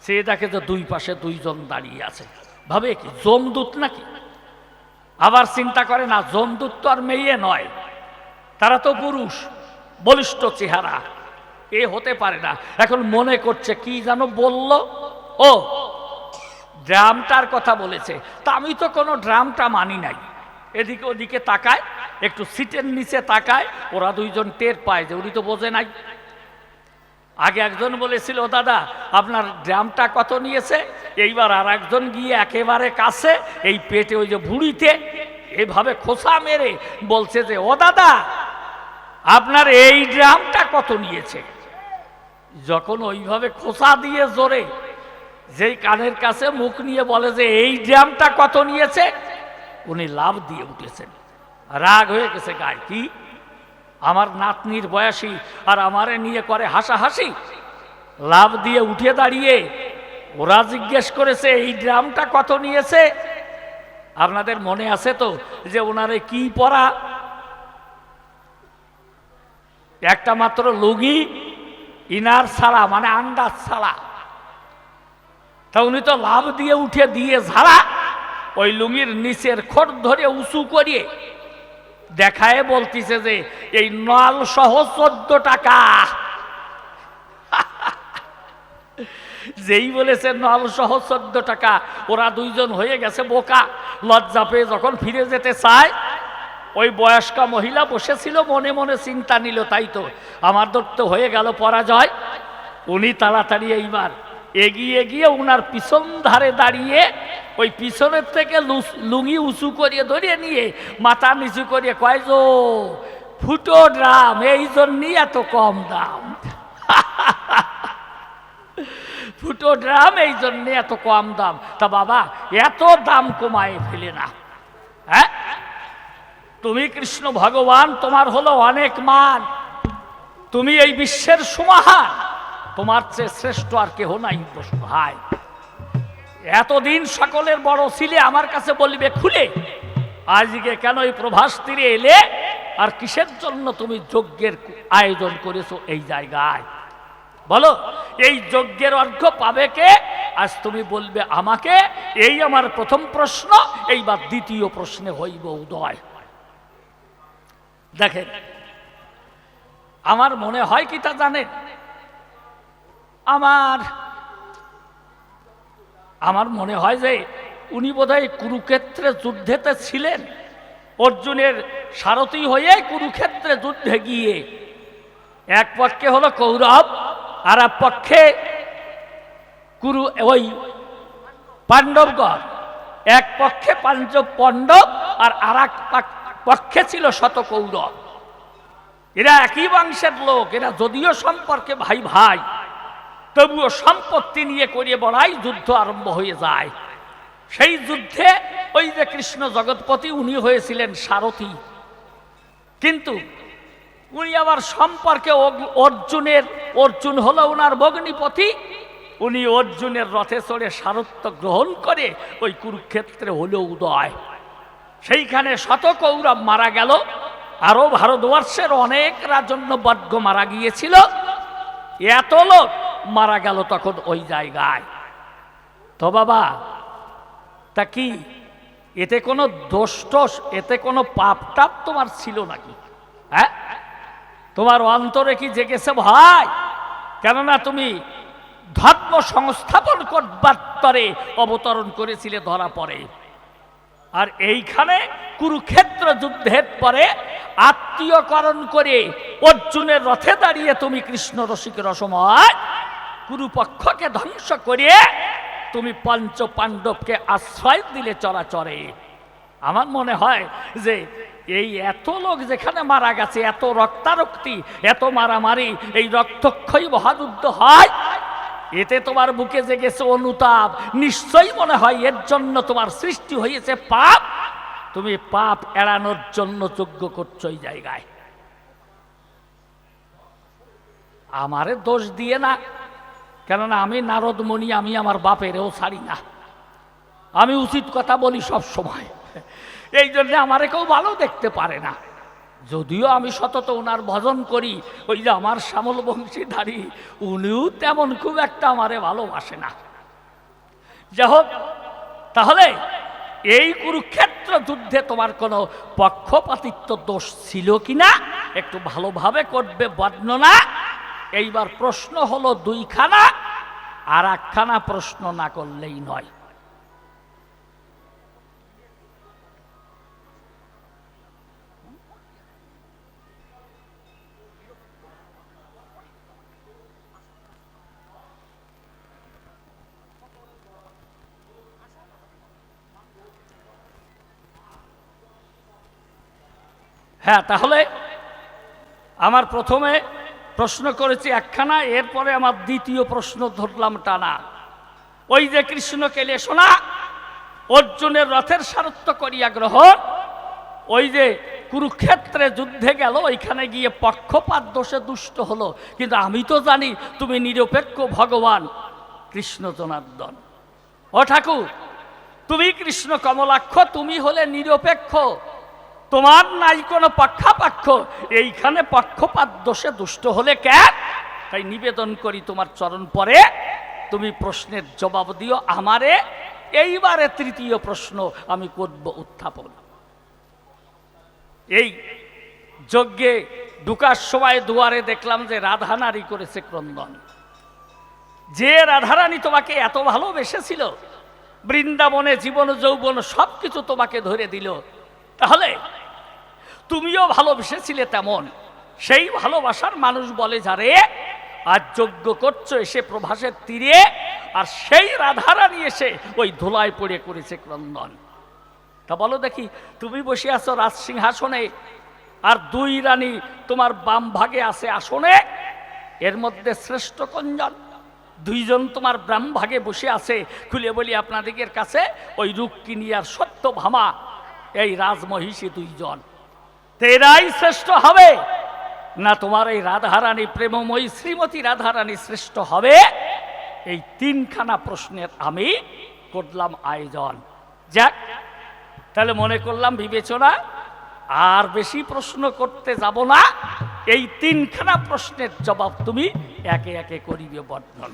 সে দেখে যে দুই পাশে দুইজন দাঁড়িয়ে আছে, ভাবে কি যমদূত নাকি? আবার চিন্তা করে না, যমদূত তো আর মেয়ে নয়, তারা তো পুরুষ, বলিষ্ঠ চেহারা, এ হতে পারে না। এখন মনে করছে কি যেন বলল, ও ড্রামটার কথা বলেছে, তা আমি তো কোনো ড্রামটা মানি নাই। এদিকে ওদিকে তাকায়, একটু সিটের নিচে তাকায়, ওরা দুইজন টের পায় যে উনি তো বোঝে নাই। আগে একজন বলেছিল, দাদা আপনার ড্রামটা কত নিয়েছে, এইবার আর একজন গিয়ে একেবারে কাছে এই পেটে ওই যে ভুঁড়িতে এভাবে খোসা মেরে বলছে যে, ও দাদা আপনার এই ড্রামটা কত নিয়েছে। যখন ওইভাবে খোসা দিয়ে জোরে যেই কানের কাছে মুখ নিয়ে বলে যে এই ড্রামটা কত নিয়েছে, উনি লাভ দিয়ে উঠেছেন, রাগ হয়ে গেছে গায়ে, কি আমার নাতনির বয়সী আর আমারে নিয়ে করে হাসাহাসি। লাভ দিয়ে উঠে দাঁড়িয়ে ওরা জিজ্ঞেস করেছে এই ড্রামটা কত নিয়েছে। আপনাদের মনে আছে তো যে ওনারে কি পরা, একটা মাত্র লুঙ্গি, ইনার ছাড়া, মানে আন্দাজ ছাড়া। তা উনি তো লাভ দিয়ে উঠে দিয়ে ঝাড়া ওই লুঙ্গির নিচের খোট ধরে উঁচু করিয়ে দেখায় বলতিছে যে এই নল সহ 14 টাকা। যেই বলেছে নল সহ 14 টাকা, ওরা দুইজন হয়ে গেছে বোকা। লজ্জা পেয়ে যখন ফিরে যেতে চায়, ওই বয়স্ক মহিলা বসেছিল, মনে মনে চিন্তা নিল, তাই তো আমার তো হয়ে গেল পরাজয়। উনি তাড়াতাড়ি এইবার এগিয়ে গিয়ে উনার পিছন ধারে দাঁড়িয়ে ওই পিছনের থেকে লুঙ্গি উঁচু করিয়ে ধরিয়ে নিয়ে মাথা নিচু করিয়ে কয়, যে ফুটো ড্রাম, এই জন্যই এত কম দাম। ফুটো ড্রাম, এই জন্যে এত কম দাম। তা বাবা এত দাম কমায় ফেলে না, হ্যাঁ তুমি কৃষ্ণ ভগবান, তোমার হলো অনেক মান, তুমি এই বিশ্বের সমাহার, তোমার চেয়ে শ্রেষ্ঠ আর কেহ নাই। ভাই এতদিন সকলের বড় ছিলে, আমার কাছে বলবে খুলে, আজকে কেন এই প্রভাস তীরে এলে, আর কিসের জন্য তুমি যজ্ঞের আয়োজন করেছো এই জায়গায়, বলো এই যজ্ঞের অর্ঘ্য পাবে কে? আজ তুমি বলবে আমাকে, এই আমার প্রথম প্রশ্ন, এইবার দ্বিতীয় প্রশ্নে হইব উদয়। দেখেন আমার মনে হয় কি তা জানেন, আমার মনে হয় যে উনি বোধহয় কুরুক্ষেত্রে যুদ্ধেতে ছিলেন, অর্জুনের সারথি হয়ে কুরুক্ষেত্রে যুদ্ধে গিয়ে এক পক্ষে হলো কৌরব আর এক পক্ষে ওই পাণ্ডবগণ, এক পক্ষে পাণ্ডব আর এক পক্ষে ছিল শত কৌরব। এরা একই বংশের লোক, এরা যদিও সম্পর্কে ভাই ভাই, তবুও সম্পত্তি নিয়ে করিয়ে বড়াই যুদ্ধ আরম্ভ হয়ে যায়। সেই যুদ্ধে ওই যে কৃষ্ণ জগৎপতি, উনি হয়েছিলেন সারথি, কিন্তু উনি আবার সম্পর্কে অর্জুন হলো ওনার ভগ্নিপতি, উনি অর্জুনের রথে চড়ে সারথ্য গ্রহণ করে ওই কুরুক্ষেত্রে হলো উদয়। সেইখানে শত কৌরব মারা গেল, আরো ভারতবর্ষের অনেক রাজন্যবর্গ মারা গিয়েছিল, এত লোক মারা গেল তখন ওই জায়গায়। তো বাবা তা কি এতে কোনো দোষ টোষ, এতে কোনো পাপ টাপ তোমার ছিল নাকি? হ্যাঁ, তোমার অন্তরে কি জেগেছে ভাই? কেননা তুমি ধর্ম সংস্থাপন করবার তরে অবতরণ করেছিলে ধরা পড়ে। আর এইখানে কুরুক্ষেত্র যুদ্ধের পরে আত্মীয়করণ করে অর্জুনের রথে দাঁড়িয়ে তুমি কৃষ্ণ রসিকের সময় কুরুপক্ষকে ধ্বংস করে তুমি পঞ্চ পাণ্ডবকে আশ্রয় দিলে চরাচরে। আমার মনে হয় যে এই এত লোক যেখানে মারা গেছে, এত রক্তারক্তি, এত মারামারি, এই রক্তক্ষয়ী মহাযুদ্ধ হয়, এতে তোমার বুকে জেগেছে অনুতাপ। নিশ্চয়ই মনে হয় এর জন্য তোমার সৃষ্টি হয়েছে পাপ। তুমি পাপ এড়ানোর জন্য যজ্ঞ করছো এই জায়গায়। আমারে দোষ দিয়ে না, কেননা আমি নারদ মুনি, আমি আমার বাপেরও ছাড়ি না। আমি উচিত কথা বলি সব সময়, এই জন্য আমারে কেউ ভালো দেখতে পারে না। যদিও আমি সতত ওনার ভজন করি, ওই যে আমার শ্যামল বংশীধারী, উনিও তেমন খুব একটা আমারে ভালোবাসে না। যাই হোক, তাহলে এই কুরুক্ষেত্র যুদ্ধে তোমার কোনো পক্ষপাতিত্ব দোষ ছিল কিনা একটু ভালোভাবে করবে বর্ণনা। এইবার প্রশ্ন হলো দুইখানা, আর একখানা প্রশ্ন না করলেই নয়। হ্যাঁ, তাহলে আমার প্রথমে প্রশ্ন করেছি একখানা, এরপরে আমার দ্বিতীয় প্রশ্ন ধরলাম টানা। ওই যে কৃষ্ণকে লেশোনা অর্জুনের রথের সারথ্য করিয়া গ্রহণ, ওই যে কুরুক্ষেত্রে যুদ্ধে গেল, ওইখানে গিয়ে পক্ষপাত দোষে দুষ্ট হলো। কিন্তু আমি তো জানি তুমি নিরপেক্ষ ভগবান কৃষ্ণ জনার্দন। ও ঠাকুর, তুমি কৃষ্ণ কমলাক্ষ, তুমি হলে নিরপেক্ষ, তোমার নাই কোনো পক্ষাপাক্ষ। এইখানে পক্ষপাত দোষে দুষ্ট হলে কেন? তাই নিবেদন করি তোমার চরণ পরে তুমি প্রশ্নের জবাব দিও আমারে। এইবারে তৃতীয় প্রশ্ন আমি করব উত্থাপন। এই যজ্ঞে ঢুকার সময় দুয়ারে দেখলাম যে রাধানারী করেছে ক্রন্দন। যে রাধারানী তোমাকে এত ভালোবেসেছিল, বৃন্দাবনে জীবন যৌবন সব কিছু তোমাকে ধরে দিল, তাহলে তুমিও ভালোবেসেছিলে তেমন। সেই ভালোবাসার মানুষ বলে যারে আজ যজ্ঞ করছো এসে প্রভাসের তীরে, আর সেই রাধারানী এসে ওই ধুলায় পড়ে করেছে ক্রন্দন। তা বলো দেখি, তুমি বসে আছো রাজসিংহাসনে, আর দুই রানী তোমার বাম ভাগে আছে আসনে, এর মধ্যে শ্রেষ্ঠ কোনজন? দুইজন তোমার বাম ভাগে বসে আছে। খুলে বলি আপনাদের কাছে, ওই রুক্মিণী আর সত্যভামা, এই রাজমহিষী দুইজন। এরাই শ্রেষ্ঠ হবে না তোমার এই রাধারানী প্রেমময়ী শ্রীমতী রাধারানী শ্রেষ্ঠ হবে? এই তিনখানা প্রশ্নের আমি করলাম আয়োজন। যাক, তাহলে মনে করলাম বিবেচনা আর বেশি প্রশ্ন করতে যাব না। এই তিনখানা প্রশ্নের জবাব তুমি একে একে করিবে বর্ণন।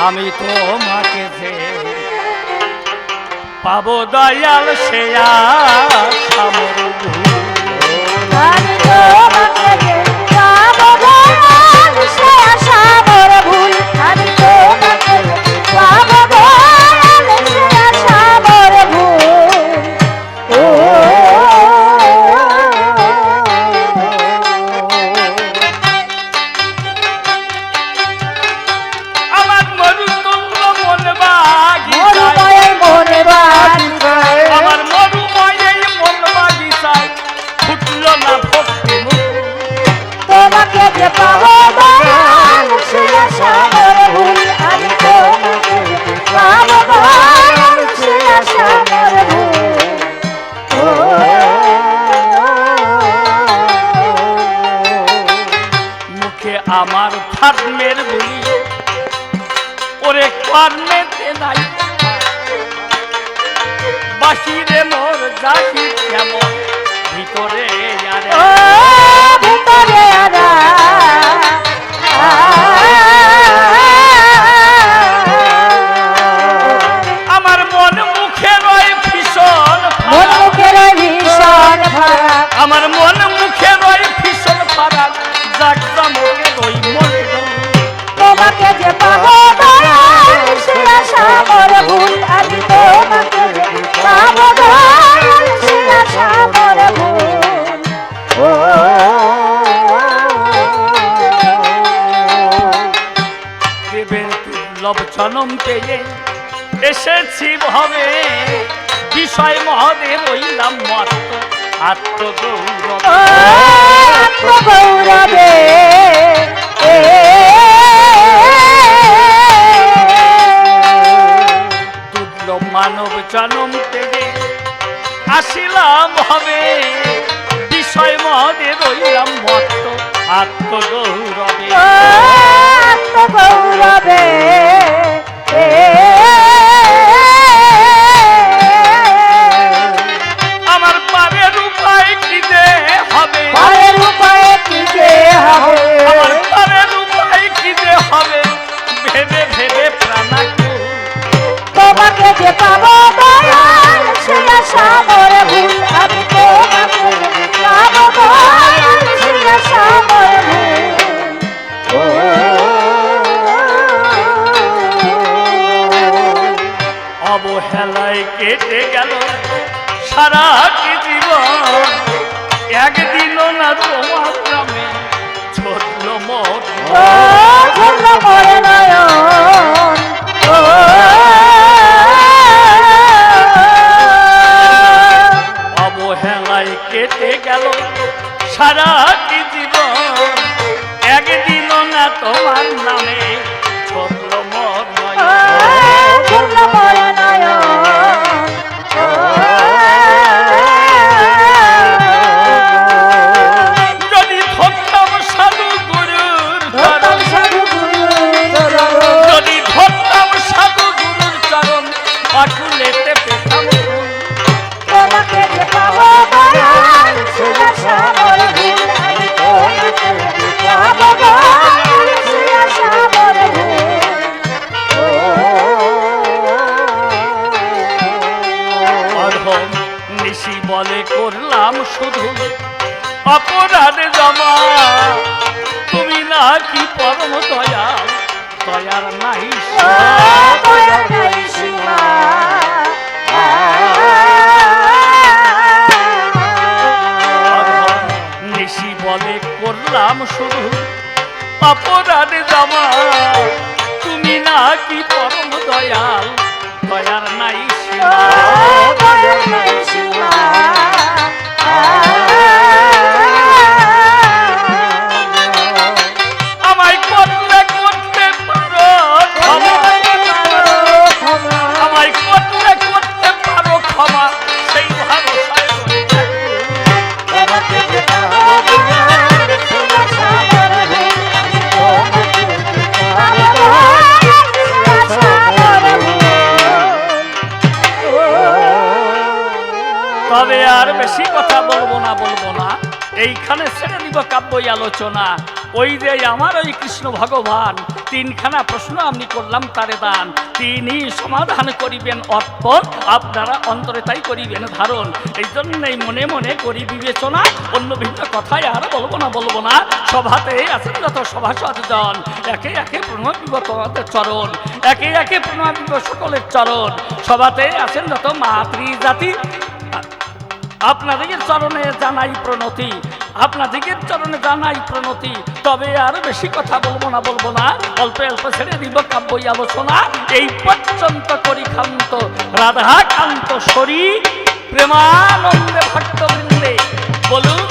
আমি তোমাকে যে পাবো দয়াল সে আশা মোর ভুল। আমি তোমাকে যে পাবো দয়াল সে আশা মোর ভুল। আমি তোমাকে যে পাবো দয়াল সে আশা মোর ভুল। ও আমার মরুতুল্য মন মরুময় মনে বাগিচায়, আমার মরুময় মন বাগিচায় ফুটল না ভক্তি মুখ। তোমাকে যে পাবো দয়াল সে আশা মোর ভুল। আমি তোমাকে যে পাবো দয়াল সে আশা মোর ভুল। আমার ধর্মের বলি ওরে কর্মেতে নাই বাহিরে মোর জাহির কেমন ভিতরে আরে ও ভিতরে আরা আমার মন মুখে রয় ভীষণ মন ফারাক। মুখের ভীষণ ফারাক আমার মন মুখে রয় ভীষণ ফারাক জাকজমকে রই মন তোমাকে যে পাবো দয়াল সে আশা মোর ভুল আমি তোমাকে যে পাবো দয়াল সে আশা মোর ভুল ও দেবের দুর্লভ জনম পেয়ে এসেছি ভবে বিষয় মহদেব হইলাম মত্ত আত্মগৌরব আত্মগৌরবে দুর্লভ মানব জনম পেয়ে আসিলাম হবে বিষয় মহদেব হইলাম মত্ত আত্মগৌরবে আত্মগৌরবে আমার পারের উপায় কি যে হবে পরের উপায়ে কি যে হবে আমার পারের উপায় কি যে হবে ভেবে ভেবে প্রাণাকুল তোমাকে যে পাবো দয়াল সে আশা মোর ভুল আমি তোমাকে যে পাবো দয়াল সে আশা মোর ভুল অবহেলায় কেটে গেল সারা কি জীবন একদিনও না তোমার গ্রামে ছোটল মোট ও ঝরল মোর নয়ন ও অবহেলায় কেটে গেল সারা কি জীবন একদিনও না তোমার নামে ছোটল মোট ঝরল মোর নয়ন যদি ধরতাম সাধু গুরুর ধরতাম চরণ, সাধু গুরুর চরণ যদি ধরতাম সাধু গুরুর চরণ অকুলেতে পেতাম ফুল। তোমাকে যে পাবো দয়াল সে আশা মোর ভুল আমি তোমাকে যে পাবো দয়াল সে আশা মোর অধম নিশি বলে করলাম শুধু অপরাধ জমা তুমি না কি পরম দয়া দয়ার নাই দয়ার নাই সীমা অধম নিশি বলে করলাম শুধু অপরাধ জমা তুমি না কি পরম দয়াল দয়ার নাই সীমা দয়ার নাই সীমা আমায় করলে করতে পারো ক্ষমা আমায় করলে করতে পারো ক্ষমা সেই ভরসায় রয়ে থাকি। তোমাকে যে পাবো দয়াল সে আশা মোর ভুল আমি তোমাকে যে পাবো দয়াল সে আশা মোর ভুল তবে আর বেশি কথা বলবো না এইখানে ছেড়ে দিব কাব্যই আলোচনা ওই যে আমার ওই কৃষ্ণ ভগবান তিনখানা প্রশ্ন আমি করলাম তারে দান তিনি সমাধান করিবেন অর্পণ আপনারা অন্তরে তাই করিবেন ধারণ এই জন্যই মনে মনে করি বিবেচনা অন্য ভিন্ন কথাই আর বলবো না সভাতে আছেন যত সভাসদজন একে একে প্রণমিব তোমাদের চরণ একে একে প্রণমিব সকলের চরণ সভাতে আছেন যত মাতৃজাতি আপনাদের চরণে জানাই প্রণতি আপনাদের চরণে জানাই প্রণতি তবে আর বেশি কথা বলবো না অল্প অল্প ছেড়ে দিব কাব্যই আলোচনা এই পর্যন্ত করি ক্ষান্ত রাধাকান্ত শরী প্রেমানন্দে ভক্তবৃন্দে বলুন